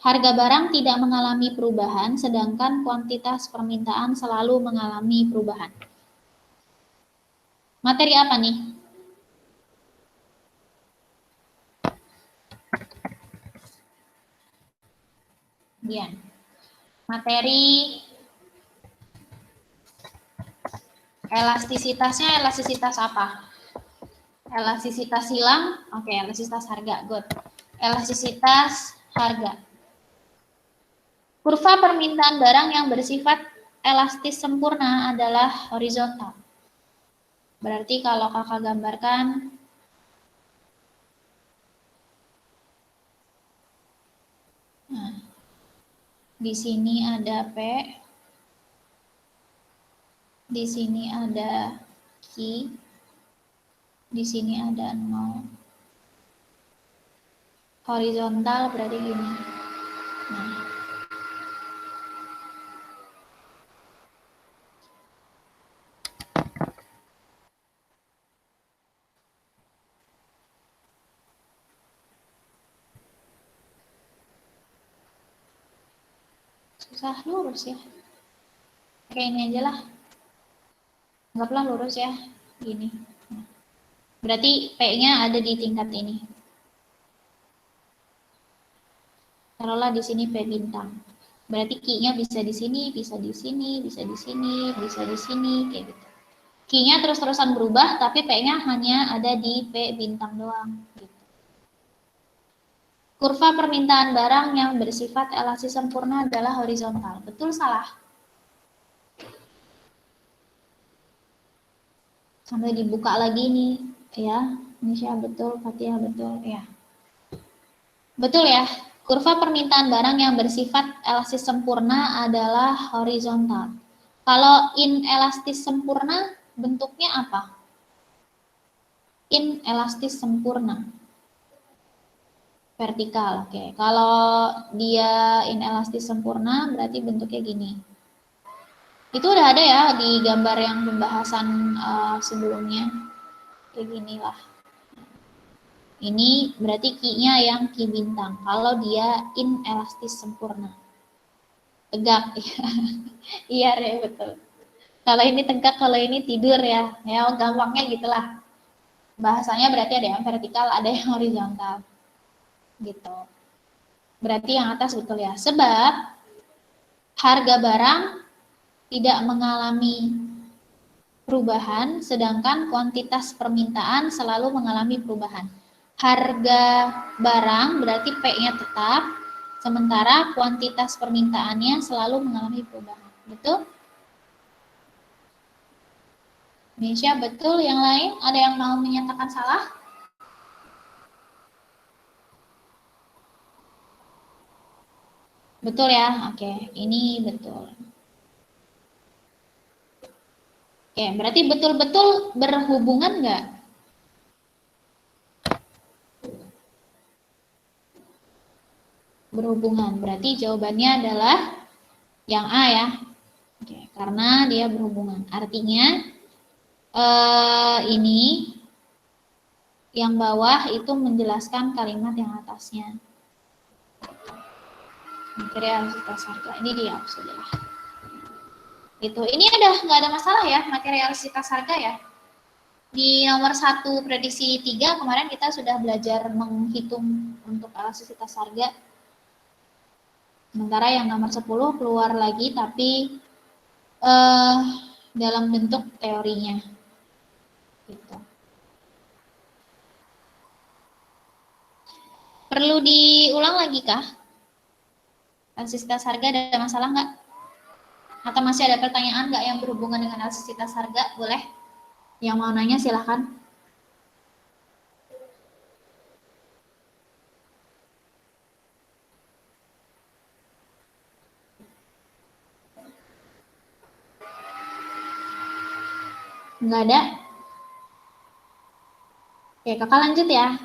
harga barang tidak mengalami perubahan, sedangkan kuantitas permintaan selalu mengalami perubahan. Materi apa nih? Dian. Materi elastisitasnya elastisitas apa? Elastisitas silang, oke, elastisitas harga, good. Elastisitas harga. Kurva permintaan barang yang bersifat elastis sempurna adalah horizontal. Berarti kalau kakak gambarkan, nah, di sini ada P, di sini ada Q, di sini ada 0. Horizontal berarti gini. Nah. Susah lurus ya. Kayak ini aja lah. Anggaplah lurus ya. Gini. Nah. Berarti P-nya ada di tingkat ini. Taruhlah di sini P bintang. Berarti Q-nya bisa di sini, bisa di sini, bisa di sini, bisa di sini, kayak gitu. Q-nya terus-terusan berubah, tapi P-nya hanya ada di P bintang doang. Gitu. Kurva permintaan barang yang bersifat elastis sempurna adalah horizontal. Betul salah? Sampai dibuka lagi nih, ya. Nisha betul, Fatia betul, ya. Betul ya? Kurva permintaan barang yang bersifat elastis sempurna adalah horizontal. Kalau inelastis sempurna bentuknya apa? Inelastis sempurna. Vertikal, oke. Kalau dia inelastis sempurna berarti bentuknya gini. Itu udah ada ya di gambar yang pembahasan sebelumnya. Kayak gini lah. Ini berarti Q-nya yang Q bintang. Kalau dia inelastis sempurna. Tegak. Iya, ya, betul. Kalau ini tegak, kalau ini tidur ya. Ya, gampangnya gitulah. Bahasanya berarti ada yang vertikal, ada yang horizontal. Gitu. Berarti yang atas betul ya. Sebab harga barang tidak mengalami perubahan, sedangkan kuantitas permintaan selalu mengalami perubahan. Harga barang berarti P-nya tetap, sementara kuantitas permintaannya selalu mengalami perubahan. Betul? Indonesia betul, yang lain ada yang mau menyatakan salah? Betul ya? Oke, ini betul. Oke, berarti betul-betul berhubungan nggak? Berhubungan, berarti jawabannya adalah yang A ya. Oke, karena dia berhubungan. Artinya ini yang bawah itu menjelaskan kalimat yang atasnya. Materialitas harga ini dihapus saja lah. Itu ini nggak ada masalah ya materialitas harga ya. Di nomor 1 prediksi 3 kemarin kita sudah belajar menghitung untuk elastisitas harga. Sementara yang nomor 10 keluar lagi tapi dalam bentuk teorinya. Gitu. Perlu diulang lagi kah? Elastisitas harga ada masalah nggak? Atau masih ada pertanyaan nggak yang berhubungan dengan elastisitas harga? Boleh? Yang mau nanya silahkan. Nggak ada? Oke, kakak lanjut ya.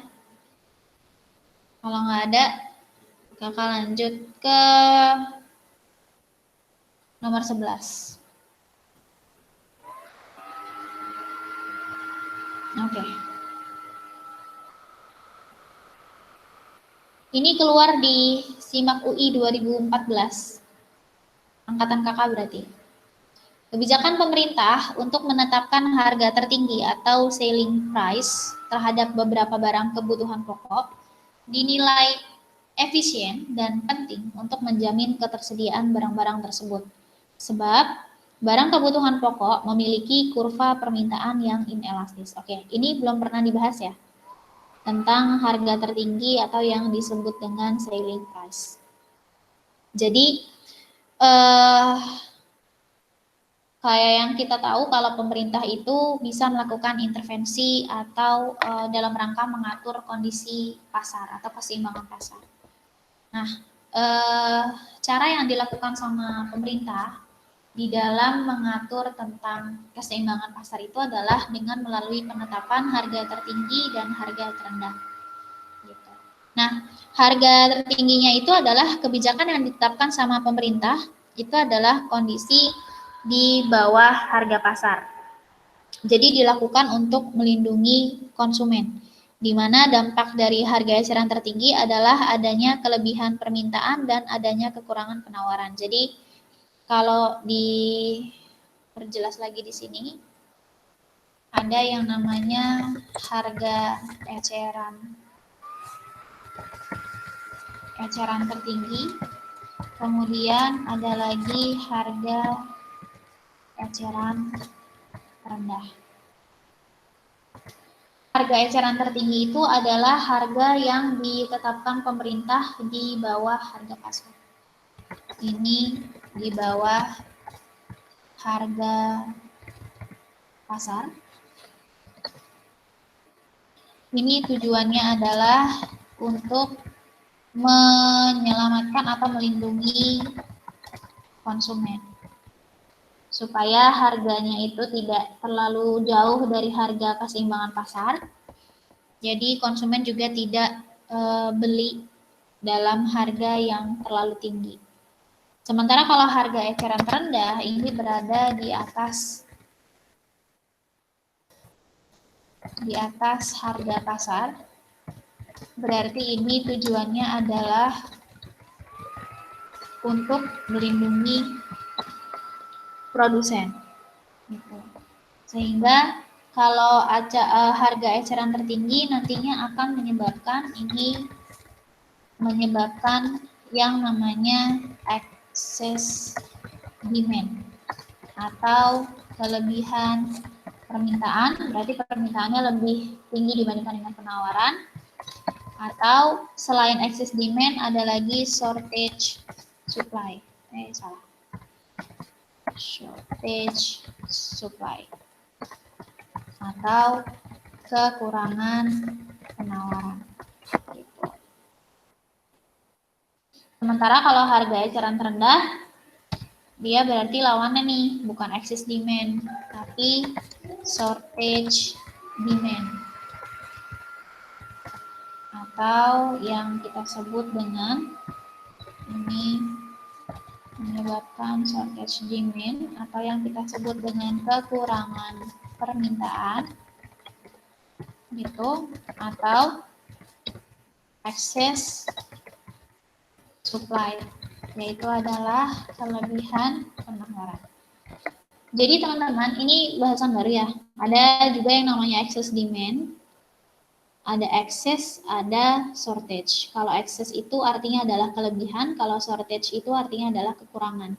Kalau nggak ada, kakak lanjut ke nomor 11. Oke. Ini keluar di SIMAK UI 2014. Angkatan kakak berarti. Kebijakan pemerintah untuk menetapkan harga tertinggi atau selling price terhadap beberapa barang kebutuhan pokok dinilai efisien dan penting untuk menjamin ketersediaan barang-barang tersebut. Sebab barang kebutuhan pokok memiliki kurva permintaan yang inelastis. Oke, ini belum pernah dibahas ya, tentang harga tertinggi atau yang disebut dengan selling price. Jadi, kayak yang kita tahu kalau pemerintah itu bisa melakukan intervensi atau dalam rangka mengatur kondisi pasar atau keseimbangan pasar. Nah, cara yang dilakukan sama pemerintah di dalam mengatur tentang keseimbangan pasar itu adalah dengan melalui penetapan harga tertinggi dan harga terendah. Gitu. Nah, harga tertingginya itu adalah kebijakan yang ditetapkan sama pemerintah, itu adalah kondisi di bawah harga pasar. Jadi dilakukan untuk melindungi konsumen, di mana dampak dari harga eceran tertinggi adalah adanya kelebihan permintaan dan adanya kekurangan penawaran. Jadi kalau diperjelas lagi di sini, ada yang namanya harga eceran tertinggi, kemudian ada lagi harga eceran rendah. Harga eceran tertinggi itu adalah harga yang ditetapkan pemerintah di bawah harga pasar. Ini di bawah harga pasar. Ini tujuannya adalah untuk menyelamatkan atau melindungi konsumen supaya harganya itu tidak terlalu jauh dari harga keseimbangan pasar. Jadi konsumen juga tidak beli dalam harga yang terlalu tinggi. Sementara kalau harga eceran terendah ini berada di atas harga pasar, berarti ini tujuannya adalah untuk melindungi produsen. Gitu. Sehingga kalau harga eceran tertinggi nantinya akan menyebabkan yang namanya excess demand atau kelebihan permintaan, berarti permintaannya lebih tinggi dibandingkan dengan penawaran, atau selain excess demand ada lagi shortage supply. Shortage supply atau kekurangan penawaran. Gitu. Sementara kalau harga eceran terendah, dia berarti lawannya nih, bukan excess demand, tapi shortage demand. Atau yang kita sebut dengan ini menyebabkan shortage demand atau yang kita sebut dengan kekurangan permintaan gitu, atau excess supply, yaitu adalah kelebihan penawaran. Jadi teman-teman, ini bahasan baru ya. Ada juga yang namanya excess demand, ada excess, ada shortage. Kalau excess itu artinya adalah kelebihan, kalau shortage itu artinya adalah kekurangan.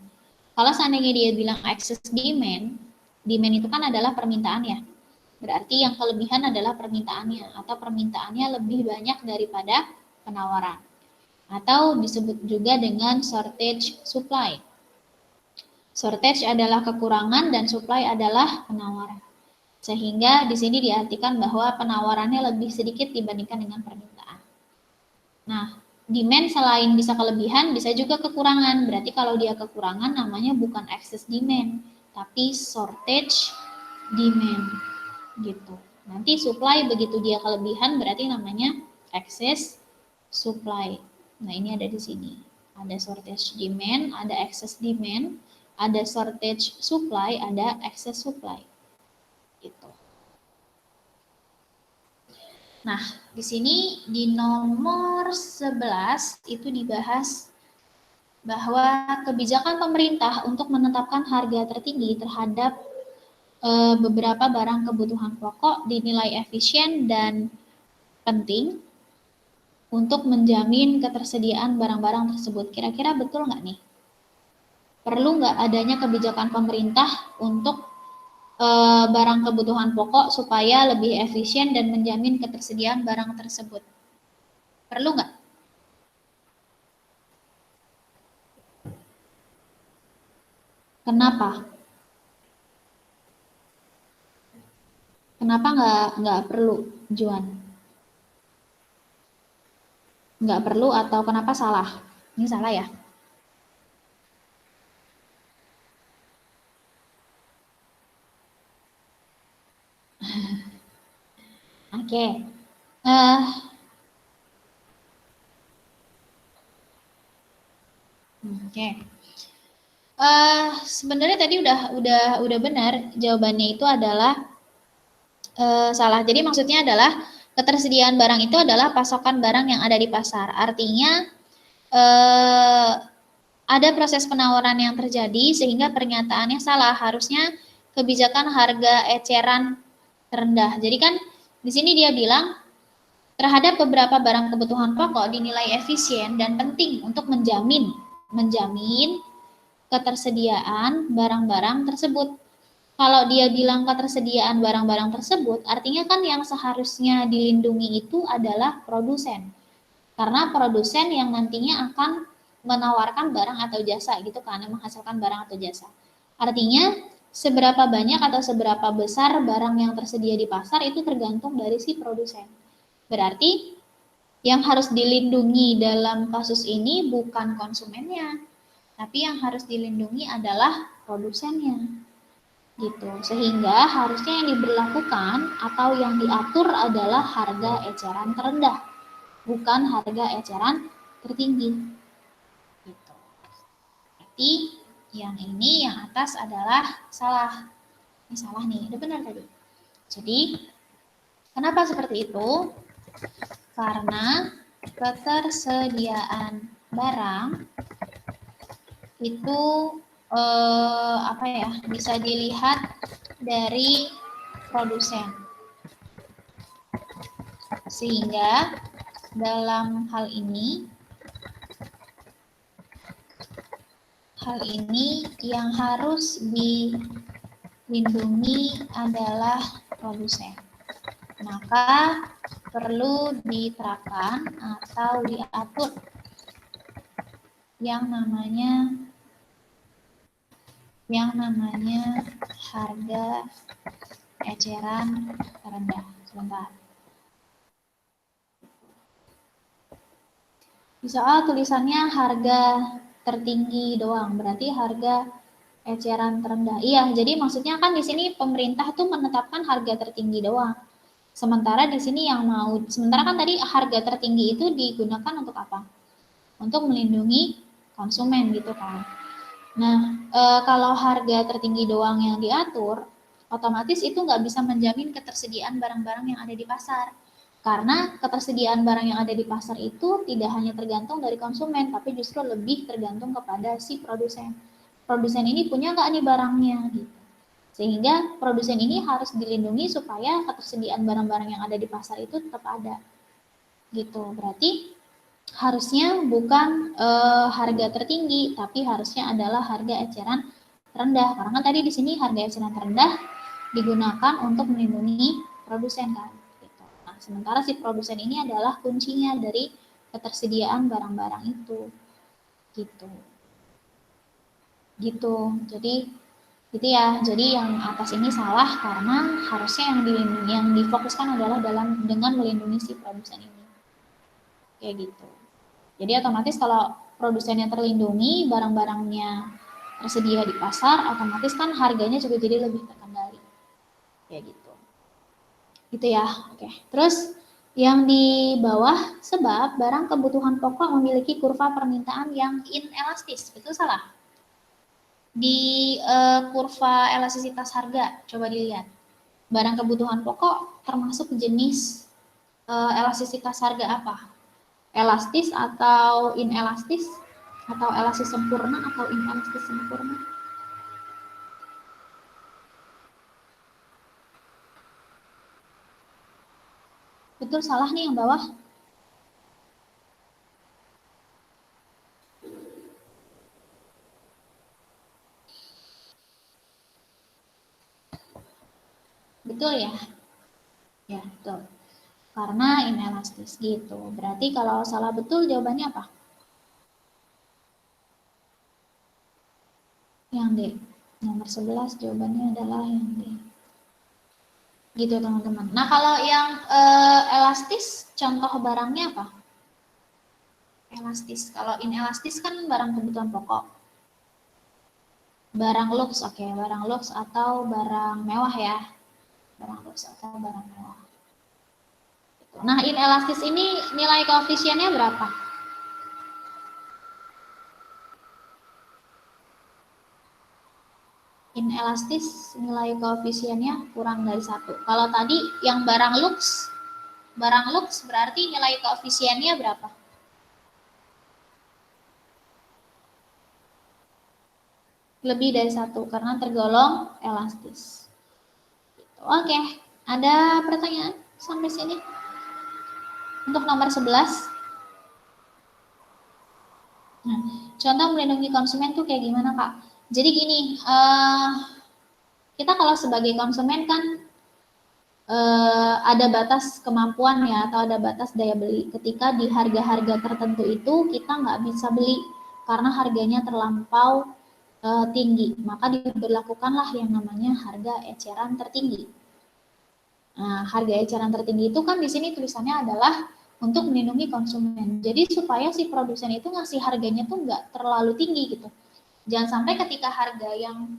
Kalau seandainya dia bilang excess demand, demand itu kan adalah permintaan ya. Berarti yang kelebihan adalah permintaannya, atau permintaannya lebih banyak daripada penawaran. Atau disebut juga dengan shortage supply. Shortage adalah kekurangan dan supply adalah penawaran. Sehingga di sini diartikan bahwa penawarannya lebih sedikit dibandingkan dengan permintaan. Nah, demand selain bisa kelebihan, bisa juga kekurangan. Berarti kalau dia kekurangan namanya bukan excess demand, tapi shortage demand. Gitu. Nanti supply begitu dia kelebihan berarti namanya excess supply. Nah, ini ada di sini. Ada shortage demand, ada excess demand, ada shortage supply, ada excess supply. Gitu. Nah, di sini di nomor 11 itu dibahas bahwa kebijakan pemerintah untuk menetapkan harga tertinggi terhadap beberapa barang kebutuhan pokok dinilai efisien dan penting untuk menjamin ketersediaan barang-barang tersebut. Kira-kira betul nggak nih? Perlu nggak adanya kebijakan pemerintah untuk barang kebutuhan pokok supaya lebih efisien dan menjamin ketersediaan barang tersebut? Perlu nggak? Kenapa? Kenapa nggak perlu, Juan? Nggak perlu atau kenapa salah? Ini salah ya? Oke. Oke. Sebenarnya tadi udah benar, jawabannya itu adalah salah. Jadi maksudnya adalah ketersediaan barang itu adalah pasokan barang yang ada di pasar. Artinya ada proses penawaran yang terjadi sehingga pernyataannya salah. Harusnya kebijakan harga eceran terendah. Jadi kan di sini dia bilang terhadap beberapa barang kebutuhan pokok dinilai efisien dan penting untuk menjamin ketersediaan barang-barang tersebut. Kalau dia bilang ketersediaan barang-barang tersebut, artinya kan yang seharusnya dilindungi itu adalah produsen. Karena produsen yang nantinya akan menawarkan barang atau jasa gitu kan, yang menghasilkan barang atau jasa. Artinya seberapa banyak atau seberapa besar barang yang tersedia di pasar itu tergantung dari si produsen. Berarti Yang harus dilindungi dalam kasus ini bukan konsumennya, tapi yang harus dilindungi adalah produsennya. Gitu. Sehingga harusnya yang diberlakukan atau yang diatur adalah harga eceran terendah, bukan harga eceran tertinggi. Gitu. Berarti yang ini yang atas adalah salah. Ini salah nih, udah benar tadi. Jadi, kenapa seperti itu? Karena ketersediaan barang itu apa ya, bisa dilihat dari produsen. Sehingga dalam hal ini yang harus dilindungi adalah produsen. Maka perlu diterapkan atau diatur yang namanya harga eceran terendah. Sebentar. Di soal tulisannya harga tertinggi doang, berarti harga eceran terendah. Iya, jadi maksudnya kan di sini pemerintah tuh menetapkan harga tertinggi doang. Sementara di sini sementara kan tadi harga tertinggi itu digunakan untuk apa? Untuk melindungi konsumen gitu kan. Nah, kalau harga tertinggi doang yang diatur, otomatis itu nggak bisa menjamin ketersediaan barang-barang yang ada di pasar. Karena ketersediaan barang yang ada di pasar itu tidak hanya tergantung dari konsumen, tapi justru lebih tergantung kepada si produsen. Produsen ini punya nggak nih barangnya gitu. Sehingga produsen ini harus dilindungi supaya ketersediaan barang-barang yang ada di pasar itu tetap ada. Gitu. Berarti harusnya bukan harga tertinggi, tapi harusnya adalah harga eceran terendah. Karena kan tadi di sini harga eceran terendah digunakan untuk melindungi produsen kan. Gitu. Nah, sementara si produsen ini adalah kuncinya dari ketersediaan barang-barang itu. Gitu. Jadi gitu ya. Jadi yang atas ini salah karena harusnya yang difokuskan adalah dengan melindungi si produsen ini. Kayak gitu. Jadi otomatis kalau produsennya terlindungi, barang-barangnya tersedia di pasar, otomatis kan harganya juga jadi lebih terkendali. Kayak gitu. Gitu ya. Oke. Terus yang di bawah, sebab barang kebutuhan pokok memiliki kurva permintaan yang inelastis. Itu salah. Di kurva elastisitas harga, coba dilihat. Barang kebutuhan pokok termasuk jenis elastisitas harga apa? Elastis atau inelastis, atau elastis sempurna atau inelastis sempurna? Betul, salah nih yang bawah. Betul ya? Ya, betul. Karena inelastis gitu. Berarti kalau salah betul jawabannya apa? Yang D. Nomor 11 jawabannya adalah yang D. Gitu teman-teman. Nah kalau yang elastis, contoh barangnya apa? Elastis. Kalau inelastis kan barang kebutuhan pokok. Barang lux, oke. Barang lux atau barang mewah ya. Barang lux atau barang mewah. Nah inelastis ini nilai koefisiennya berapa? Inelastis nilai koefisiennya kurang dari 1. Kalau tadi yang barang lux berarti nilai koefisiennya berapa? Lebih dari 1 karena tergolong elastis. Oke, ada pertanyaan sampai sini? Untuk nomor 11. Nah, contoh melindungi konsumen tuh kayak gimana Kak? Jadi gini, kita kalau sebagai konsumen kan ada batas kemampuan ya atau ada batas daya beli. Ketika di harga-harga tertentu itu kita nggak bisa beli karena harganya terlampau tinggi, maka diberlakukanlah yang namanya harga eceran tertinggi. Nah, harga eceran tertinggi itu kan di sini tulisannya adalah untuk melindungi konsumen. Jadi supaya si produsen itu ngasih harganya tuh nggak terlalu tinggi gitu. Jangan sampai ketika harga yang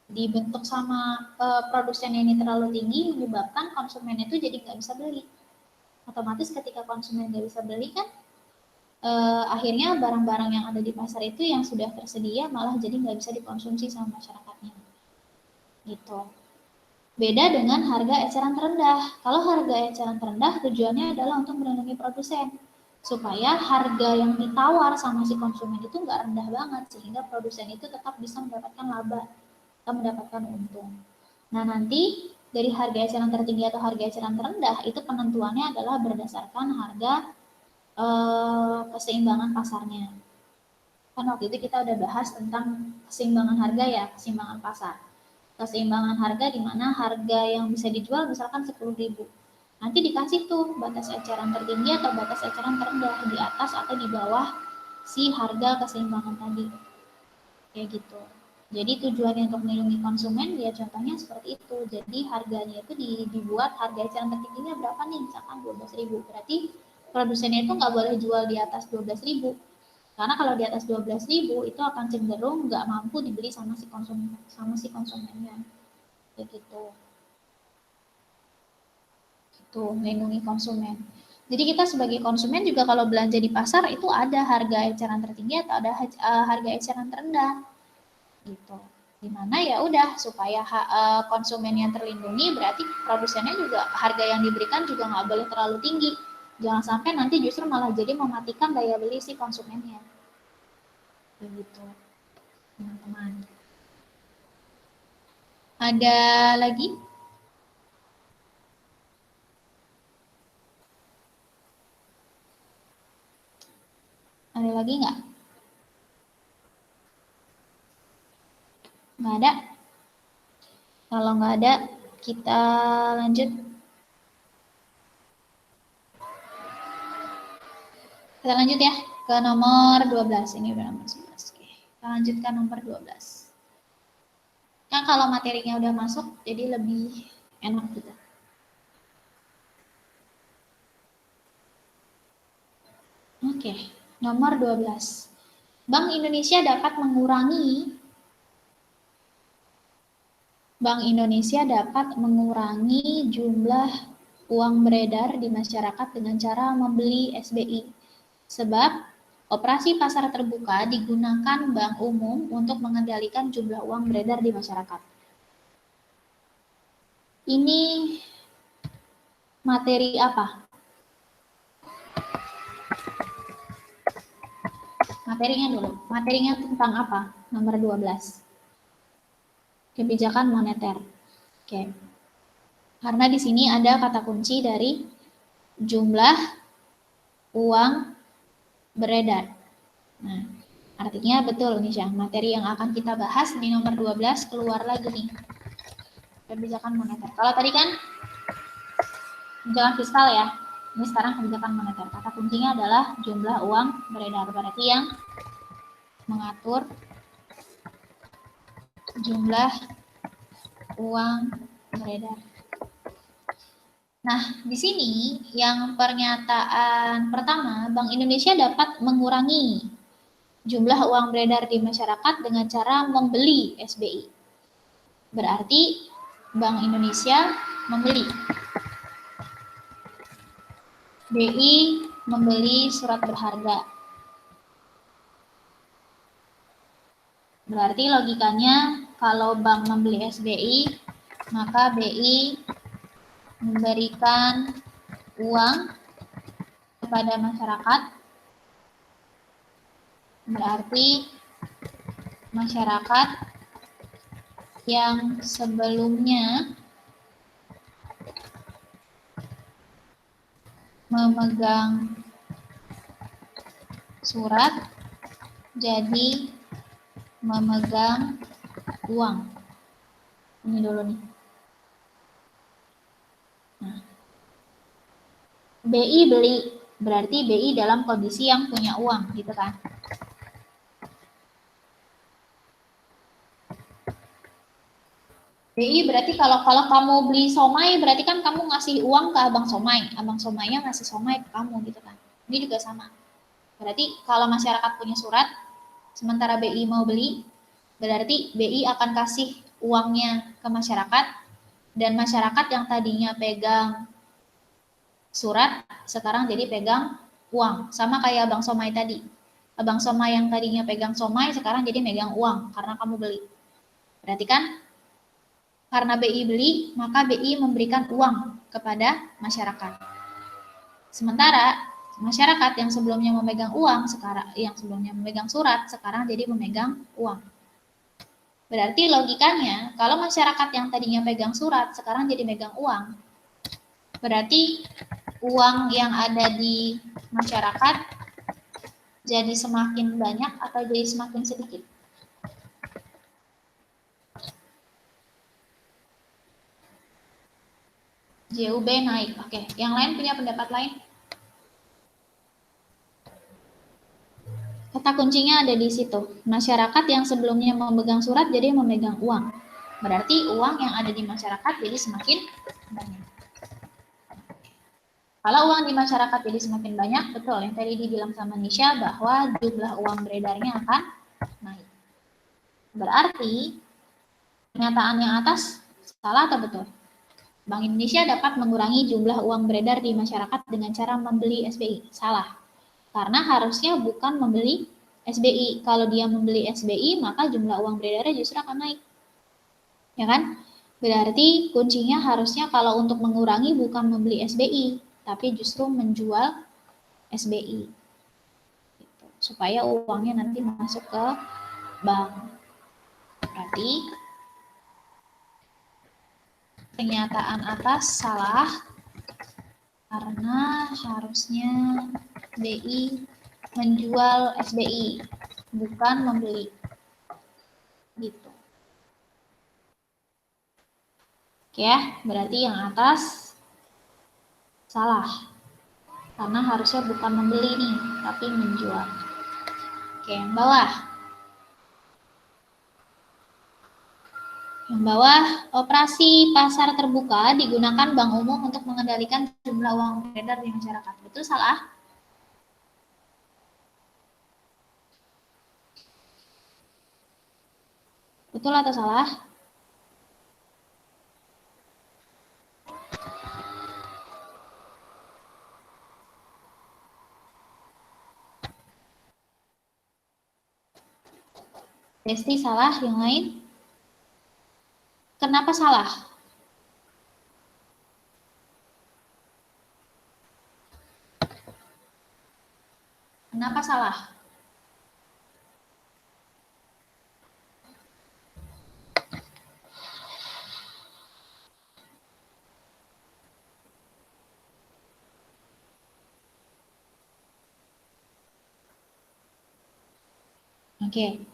dibentuk sama produsen ini terlalu tinggi menyebabkan konsumen itu jadi nggak bisa beli. Otomatis ketika konsumen nggak bisa beli kan akhirnya barang-barang yang ada di pasar itu yang sudah tersedia malah jadi nggak bisa dikonsumsi sama masyarakatnya. Gitu. Beda dengan harga eceran terendah. Kalau harga eceran terendah tujuannya adalah untuk melindungi produsen. Supaya harga yang ditawar sama si konsumen itu nggak rendah banget. Sehingga produsen itu tetap bisa mendapatkan laba atau mendapatkan untung. Nah nanti dari harga eceran tertinggi atau harga eceran terendah itu penentuannya adalah berdasarkan harga keseimbangan pasarnya. Kan waktu itu kita udah bahas tentang keseimbangan harga ya, keseimbangan pasar. Keseimbangan harga di mana harga yang bisa dijual misalkan 10.000. Nanti dikasih tuh batas eceran tertinggi atau batas eceran terendah di atas atau di bawah si harga keseimbangan tadi. Kayak gitu. Jadi tujuannya untuk melindungi konsumen ya contohnya seperti itu. Jadi harganya itu dibuat harga eceran tertingginya berapa nih? Misalkan 12.000. Berarti produsennya itu nggak boleh jual di atas 12.000. Karena kalau di atas 12.000 itu akan cenderung nggak mampu dibeli sama si konsumennya. Kayak gitu. Itu melindungi konsumen. Jadi kita sebagai konsumen juga kalau belanja di pasar itu ada harga eceran tertinggi atau ada harga eceran terendah. Gitu. Dimana ya udah supaya konsumen yang terlindungi berarti produsennya juga harga yang diberikan juga nggak boleh terlalu tinggi. Jangan sampai nanti justru malah jadi mematikan daya beli si konsumennya. Begitu, teman-teman. Ada lagi? Ada lagi nggak? Nggak ada? Kalau nggak ada, kita lanjut. Kita lanjut ya ke nomor 12. Ini udah nomor 11. Oke. Kita lanjutkan nomor 12. Kan kalau materinya udah masuk, jadi lebih enak gitu. Oke, nomor 12. Bank Indonesia dapat mengurangi jumlah uang beredar di masyarakat dengan cara membeli SBI. Sebab operasi pasar terbuka digunakan bank umum untuk mengendalikan jumlah uang beredar di masyarakat. Ini materi apa? Materinya dulu. Materinya tentang apa? Nomor 12. Kebijakan moneter. Oke. Karena di sini ada kata kunci dari jumlah uang beredar. Nah, artinya betul nih Syah, materi yang akan kita bahas di nomor 12 keluar lagi nih. Kebijakan moneter. Kalau tadi kan kebijakan fiskal ya. Ini sekarang kebijakan moneter. Kata kuncinya adalah jumlah uang beredar. Berarti yang mengatur jumlah uang beredar. Nah, di sini yang pernyataan pertama, Bank Indonesia dapat mengurangi jumlah uang beredar di masyarakat dengan cara membeli SBI. Berarti Bank Indonesia membeli. BI membeli surat berharga. Berarti logikanya kalau bank membeli SBI, maka BI memberikan uang kepada masyarakat. Berarti masyarakat yang sebelumnya memegang surat jadi memegang uang. Ini dulu nih. Nah, BI beli, berarti BI dalam kondisi yang punya uang, gitu kan? BI berarti kalau kamu beli somai berarti kan kamu ngasih uang ke abang somai ngasih somai ke kamu gitu kan. Ini juga sama. Berarti kalau masyarakat punya surat sementara BI mau beli, berarti BI akan kasih uangnya ke masyarakat dan masyarakat yang tadinya pegang surat sekarang jadi pegang uang. Sama kayak abang somai tadi. Abang somai yang tadinya pegang somai sekarang jadi megang uang karena kamu beli. Berarti kan karena BI beli, maka BI memberikan uang kepada masyarakat. Sementara masyarakat yang sebelumnya memegang uang, yang sebelumnya memegang surat, sekarang jadi memegang uang. Berarti logikanya, kalau masyarakat yang tadinya pegang surat, sekarang jadi megang uang, berarti uang yang ada di masyarakat jadi semakin banyak atau jadi semakin sedikit? JUB naik. Oke, yang lain punya pendapat lain? Kata kuncinya ada di situ. Masyarakat yang sebelumnya memegang surat jadi memegang uang. Berarti uang yang ada di masyarakat jadi semakin banyak. Kalau uang di masyarakat jadi semakin banyak, betul yang tadi dibilang sama Nisha bahwa jumlah uang beredarnya akan naik. Berarti pernyataan yang atas salah atau betul? Bank Indonesia dapat mengurangi jumlah uang beredar di masyarakat dengan cara membeli SBI. Salah. Karena harusnya bukan membeli SBI. Kalau dia membeli SBI, maka jumlah uang beredarnya justru akan naik. Ya kan? Berarti kuncinya harusnya kalau untuk mengurangi bukan membeli SBI, tapi justru menjual SBI. Gitu. Supaya uangnya nanti masuk ke bank. Berarti pernyataan atas salah karena harusnya BI menjual SBI, bukan membeli. Gitu. Oke ya, berarti yang atas salah. Karena harusnya bukan membeli nih, tapi menjual. Oke, yang bawah. Yang bawah, operasi pasar terbuka digunakan bank umum untuk mengendalikan jumlah uang beredar di masyarakat. Betul salah? Betul atau salah? Desti salah, yang lain? Kenapa salah? Kenapa salah? Oke.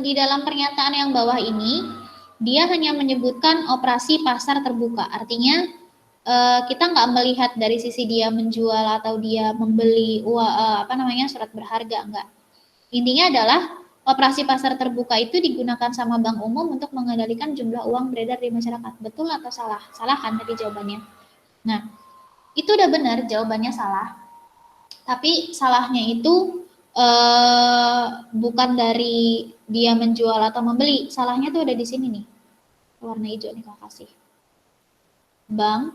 Di dalam pernyataan yang bawah ini, dia hanya menyebutkan operasi pasar terbuka. Artinya, kita nggak melihat dari sisi dia menjual atau dia membeli surat berharga, enggak. Intinya adalah operasi pasar terbuka itu digunakan sama bank umum untuk mengendalikan jumlah uang beredar di masyarakat. Betul atau salah? Salah kan tadi jawabannya. Nah, itu udah benar jawabannya salah. Tapi salahnya itu bukan dari dia menjual atau membeli. Salahnya tuh ada di sini nih. Warna hijau nih kalau kasih. Bank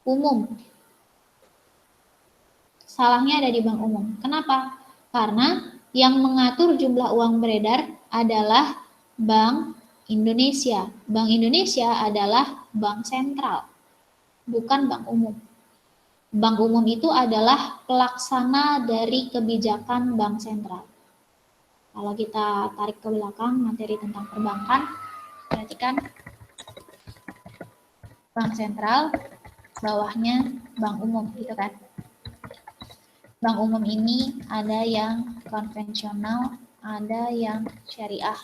umum. Salahnya ada di bank umum. Kenapa? Karena yang mengatur jumlah uang beredar adalah Bank Indonesia. Bank Indonesia adalah bank sentral, bukan bank umum. Bank umum itu adalah pelaksana dari kebijakan bank sentral. Kalau kita tarik ke belakang materi tentang perbankan, perhatikan bank sentral, bawahnya bank umum, gitu kan. Bank umum ini ada yang konvensional, ada yang syariah.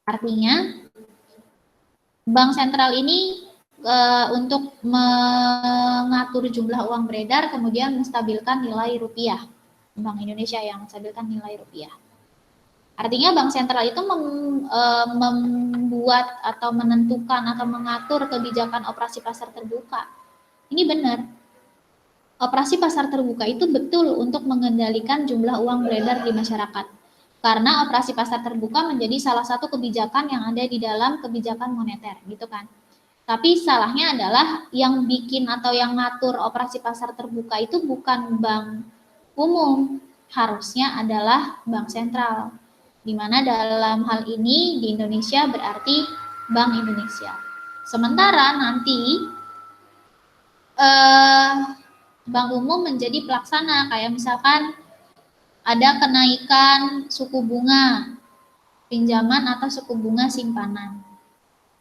Artinya, bank sentral ini untuk mengatur jumlah uang beredar, kemudian menstabilkan nilai rupiah. Bank Indonesia yang menstabilkan nilai rupiah. Artinya bank sentral itu membuat atau menentukan atau mengatur kebijakan operasi pasar terbuka. Ini benar. Operasi pasar terbuka itu betul untuk mengendalikan jumlah uang beredar di masyarakat. Karena operasi pasar terbuka menjadi salah satu kebijakan yang ada di dalam kebijakan moneter, gitu kan. Tapi salahnya adalah yang bikin atau yang ngatur operasi pasar terbuka itu bukan bank umum, harusnya adalah bank sentral. Di mana dalam hal ini di Indonesia berarti Bank Indonesia. Sementara nanti bank umum menjadi pelaksana, kayak misalkan ada kenaikan suku bunga pinjaman atau suku bunga simpanan.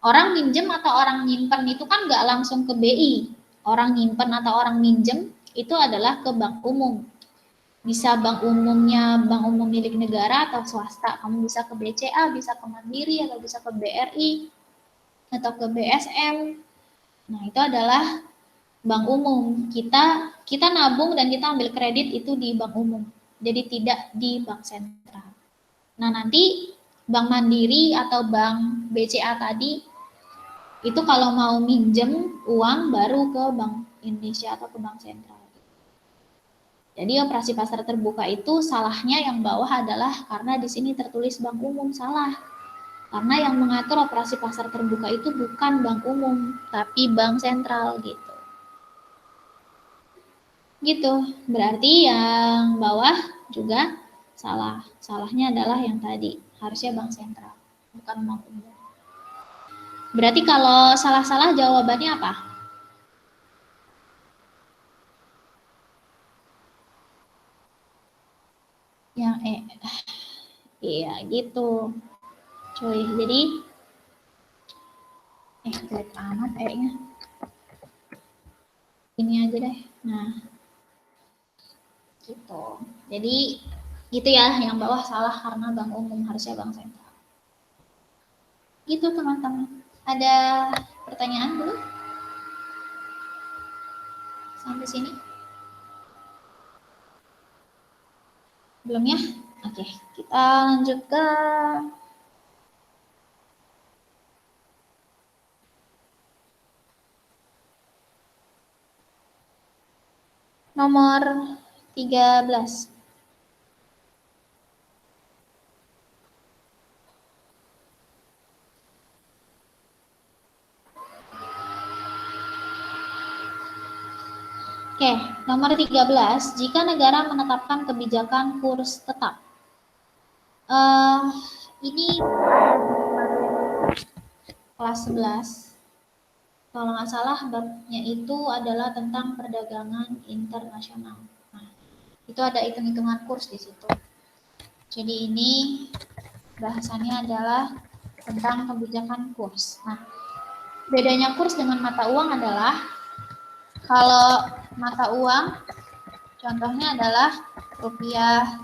Orang minjem atau orang nyimpen itu kan nggak langsung ke BI. Orang nyimpen atau orang minjem itu adalah ke bank umum. Bisa bank umumnya bank umum milik negara atau swasta. Kamu bisa ke BCA, bisa ke Mandiri, atau bisa ke BRI, atau ke BSM. Nah, itu adalah bank umum. Kita nabung dan kita ambil kredit itu di bank umum. Jadi tidak di bank sentral. Nah, nanti Bank Mandiri atau Bank BCA tadi itu kalau mau minjem uang baru ke Bank Indonesia atau ke Bank Sentral. Jadi operasi pasar terbuka itu salahnya yang bawah adalah karena di sini tertulis bank umum, salah. Karena yang mengatur operasi pasar terbuka itu bukan bank umum, tapi bank sentral gitu. Gitu, berarti yang bawah juga salah. Salahnya adalah yang tadi, harusnya bank sentral, bukan bank umum. Berarti kalau salah-salah jawabannya apa? Yang iya gitu. Cuy, jadi jelek amat nya. Ini aja deh. Nah, gitu. Jadi gitu ya, yang bawah salah karena bank umum, harusnya bank sentral. Gitu teman-teman. Ada pertanyaan dulu? Sampai sini? Belum ya? Oke, kita lanjut ke nomor 13. Oke, nomor 13, jika negara menetapkan kebijakan kurs tetap. Ini kelas 11. Kalau nggak salah babnya itu adalah tentang perdagangan internasional. Nah, itu ada hitung-hitungan kurs di situ. Jadi ini bahasannya adalah tentang kebijakan kurs. Nah, bedanya kurs dengan mata uang adalah kalau mata uang contohnya adalah rupiah,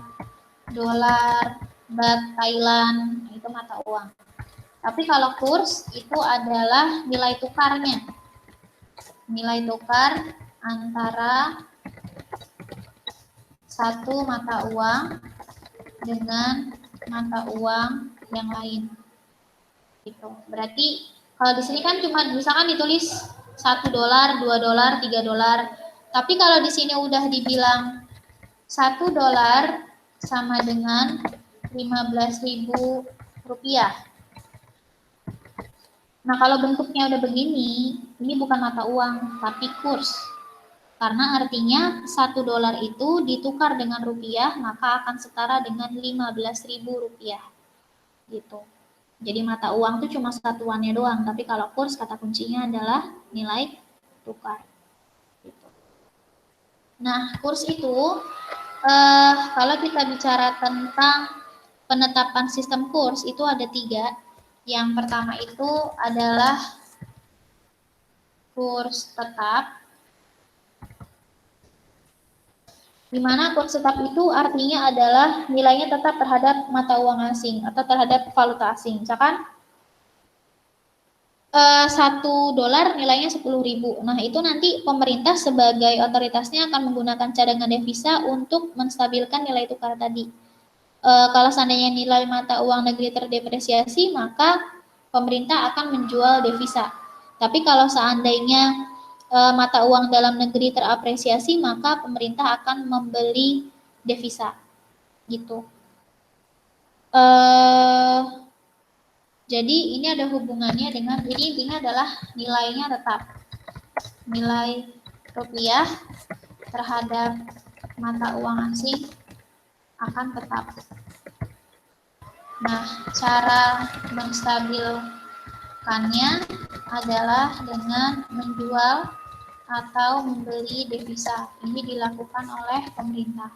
dolar, baht Thailand, itu mata uang. Tapi kalau kurs itu adalah nilai tukarnya. Nilai tukar antara satu mata uang dengan mata uang yang lain. Gitu. Berarti kalau di sini kan cuma misalkan ditulis $1, $2, $3. Tapi kalau di sini udah dibilang $1 sama dengan 15.000 rupiah. Nah, kalau bentuknya udah begini, ini bukan mata uang, tapi kurs. Karena artinya $1 itu ditukar dengan rupiah, maka akan setara dengan 15.000 rupiah. Gitu. Jadi mata uang itu cuma satuannya doang, tapi kalau kurs kata kuncinya adalah nilai tukar. Gitu. Nah, kurs itu kalau kita bicara tentang penetapan sistem kurs itu ada 3. Yang pertama itu adalah kurs tetap, di mana kurs tetap itu artinya adalah nilainya tetap terhadap mata uang asing atau terhadap valuta asing. Misalkan $1 nilainya 10.000. Nah, itu nanti pemerintah sebagai otoritasnya akan menggunakan cadangan devisa untuk menstabilkan nilai tukar tadi. kalau seandainya nilai mata uang negeri terdepresiasi, maka pemerintah akan menjual devisa. Tapi kalau seandainya mata uang dalam negeri terapresiasi, maka pemerintah akan membeli devisa. Gitu. Jadi ini ada hubungannya dengan, ini intinya adalah nilainya tetap. Nilai rupiah terhadap mata uang asing akan tetap. Nah, cara menstabilkannya adalah dengan menjual atau membeli devisa. Ini dilakukan oleh pemerintah.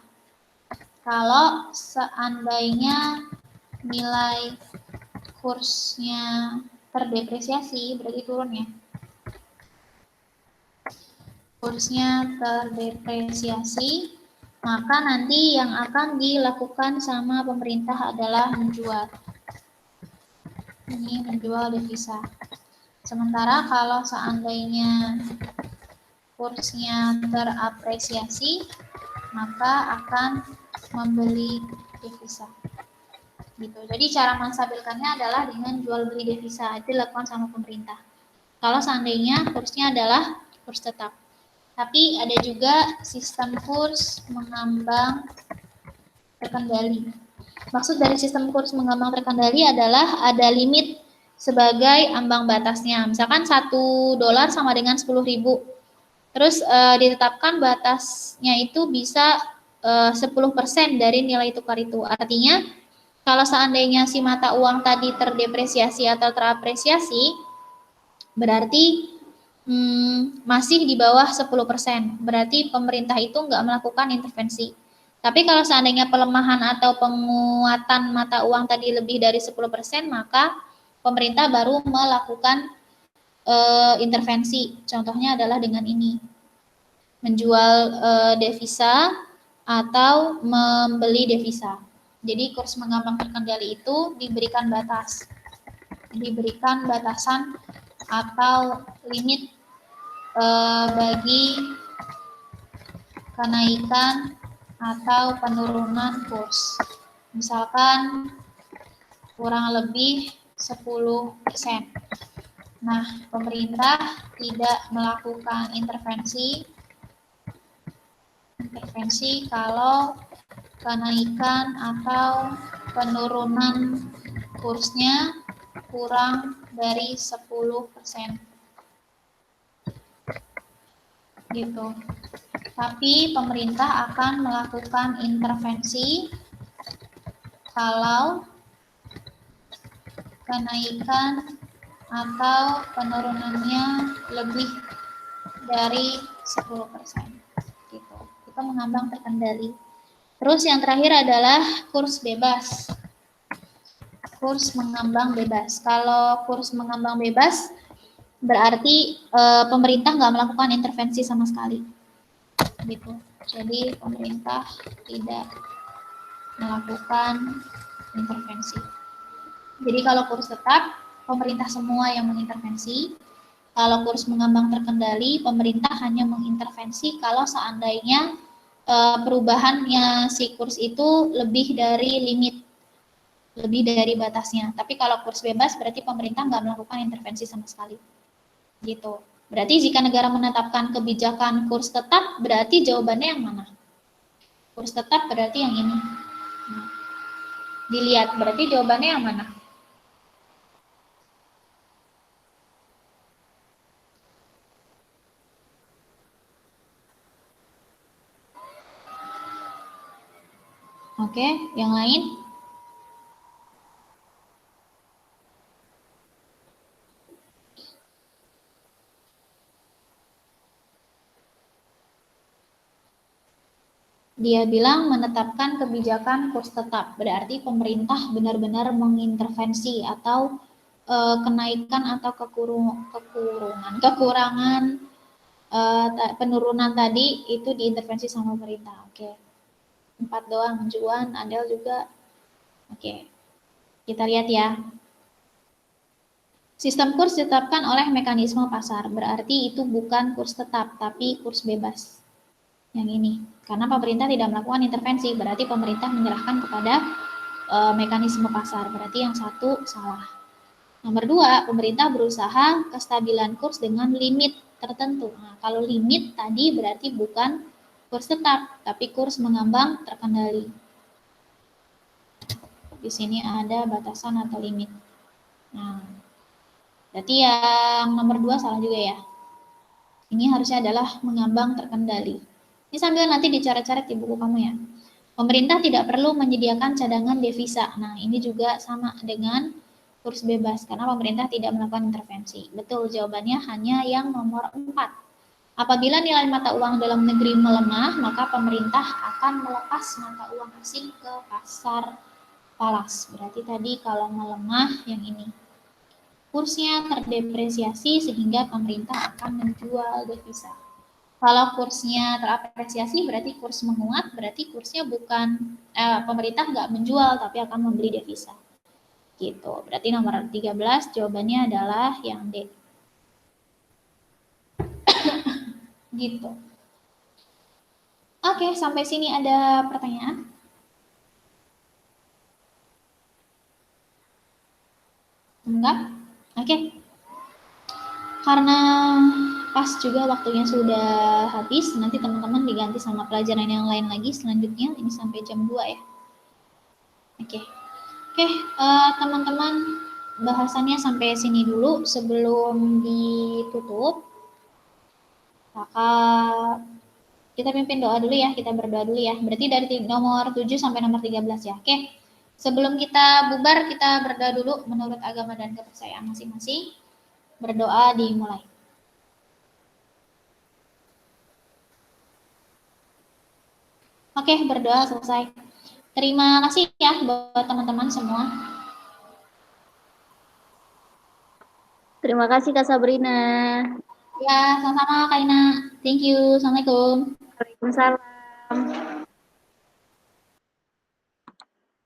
Kalau seandainya nilai kursnya terdepresiasi, berarti turun ya. Kursnya terdepresiasi, maka nanti yang akan dilakukan sama pemerintah adalah menjual. Ini menjual devisa. Sementara kalau seandainya kursnya terapresiasi, maka akan membeli devisa. Gitu. Jadi cara menstabilkannya adalah dengan jual beli devisa. Itu dilakukan sama pemerintah. Kalau seandainya kursnya adalah kurs tetap. Tapi ada juga sistem kurs mengambang terkendali. Maksud dari sistem kurs mengambang terkendali adalah ada limit sebagai ambang batasnya. Misalkan $1 sama dengan 10.000. Terus ditetapkan batasnya itu bisa 10% dari nilai tukar itu. Artinya kalau seandainya si mata uang tadi terdepresiasi atau terapresiasi, berarti masih di bawah 10%. Berarti pemerintah itu nggak melakukan intervensi. Tapi kalau seandainya pelemahan atau penguatan mata uang tadi lebih dari 10%, maka pemerintah baru melakukan intervensi. Contohnya adalah dengan ini. Menjual devisa atau membeli devisa. Jadi kurs mengambang terkendali itu diberikan batas. Diberikan batasan atau limit bagi kenaikan atau penurunan kurs. Misalkan kurang lebih 10%. Nah, pemerintah tidak melakukan intervensi kalau kenaikan atau penurunan kursnya kurang dari 10%. Gitu. Tapi pemerintah akan melakukan intervensi kalau kenaikan atau penurunannya lebih dari 10%. Gitu. Itu mengambang terkendali. Terus yang terakhir adalah kurs bebas. Kurs mengambang bebas. Kalau kurs mengambang bebas berarti pemerintah nggak melakukan intervensi sama sekali, gitu. Jadi pemerintah tidak melakukan intervensi. Jadi kalau kurs tetap, pemerintah semua yang mengintervensi. Kalau kurs mengambang terkendali, pemerintah hanya mengintervensi kalau seandainya perubahannya si kurs itu lebih dari limit, lebih dari batasnya. Tapi kalau kurs bebas berarti pemerintah nggak melakukan intervensi sama sekali. Gitu. Berarti jika negara menetapkan kebijakan kurs tetap, berarti jawabannya yang mana? Kurs tetap berarti yang ini. Nah, dilihat, berarti jawabannya yang mana? Oke, yang lain? Dia bilang menetapkan kebijakan kurs tetap, berarti pemerintah benar-benar mengintervensi atau kenaikan atau kekurangan penurunan tadi itu diintervensi sama pemerintah. Oke. 4 doang, Juan, Adel juga. Oke. Kita lihat ya. Sistem kurs ditetapkan oleh mekanisme pasar, berarti itu bukan kurs tetap, tapi kurs bebas. Yang ini. Karena pemerintah tidak melakukan intervensi, berarti pemerintah menyerahkan kepada mekanisme pasar. Berarti yang satu salah. Nomor 2, pemerintah berusaha kestabilan kurs dengan limit tertentu. Nah, kalau limit tadi berarti bukan kurs tetap, tapi kurs mengambang terkendali. Di sini ada batasan atau limit. Nah, berarti yang nomor 2 salah juga ya. Ini harusnya adalah mengambang terkendali. Ini sambil nanti dicoret-coret di buku kamu ya. Pemerintah tidak perlu menyediakan cadangan devisa. Nah, ini juga sama dengan kurs bebas karena pemerintah tidak melakukan intervensi. Betul, jawabannya hanya yang nomor 4. Apabila nilai mata uang dalam negeri melemah, maka pemerintah akan melepas mata uang asing ke pasar falas. Berarti tadi kalau melemah yang ini. Kursnya terdepresiasi sehingga pemerintah akan menjual devisa. Kalau kursnya terapresiasi berarti kurs menguat, berarti kursnya bukan pemerintah nggak menjual tapi akan membeli devisa. Gitu. Berarti nomor 13 jawabannya adalah yang D. Gitu. Oke, sampai sini ada pertanyaan? Enggak? Oke. Karena pas juga waktunya sudah habis, nanti teman-teman diganti sama pelajaran yang lain lagi selanjutnya, ini sampai jam 2 ya. Oke. Oke, teman-teman bahasannya sampai sini dulu sebelum ditutup. Maka kita pimpin doa dulu ya, kita berdoa dulu ya. Berarti dari nomor 7 sampai nomor 13 ya. Oke. Sebelum kita bubar, kita berdoa dulu menurut agama dan kepercayaan masing-masing. Berdoa dimulai. Oke, berdoa selesai. Terima kasih ya buat teman-teman semua. Terima kasih Kak Sabrina. Ya, sama-sama Kak Ina. Thank you. Assalamualaikum. Waalaikumsalam.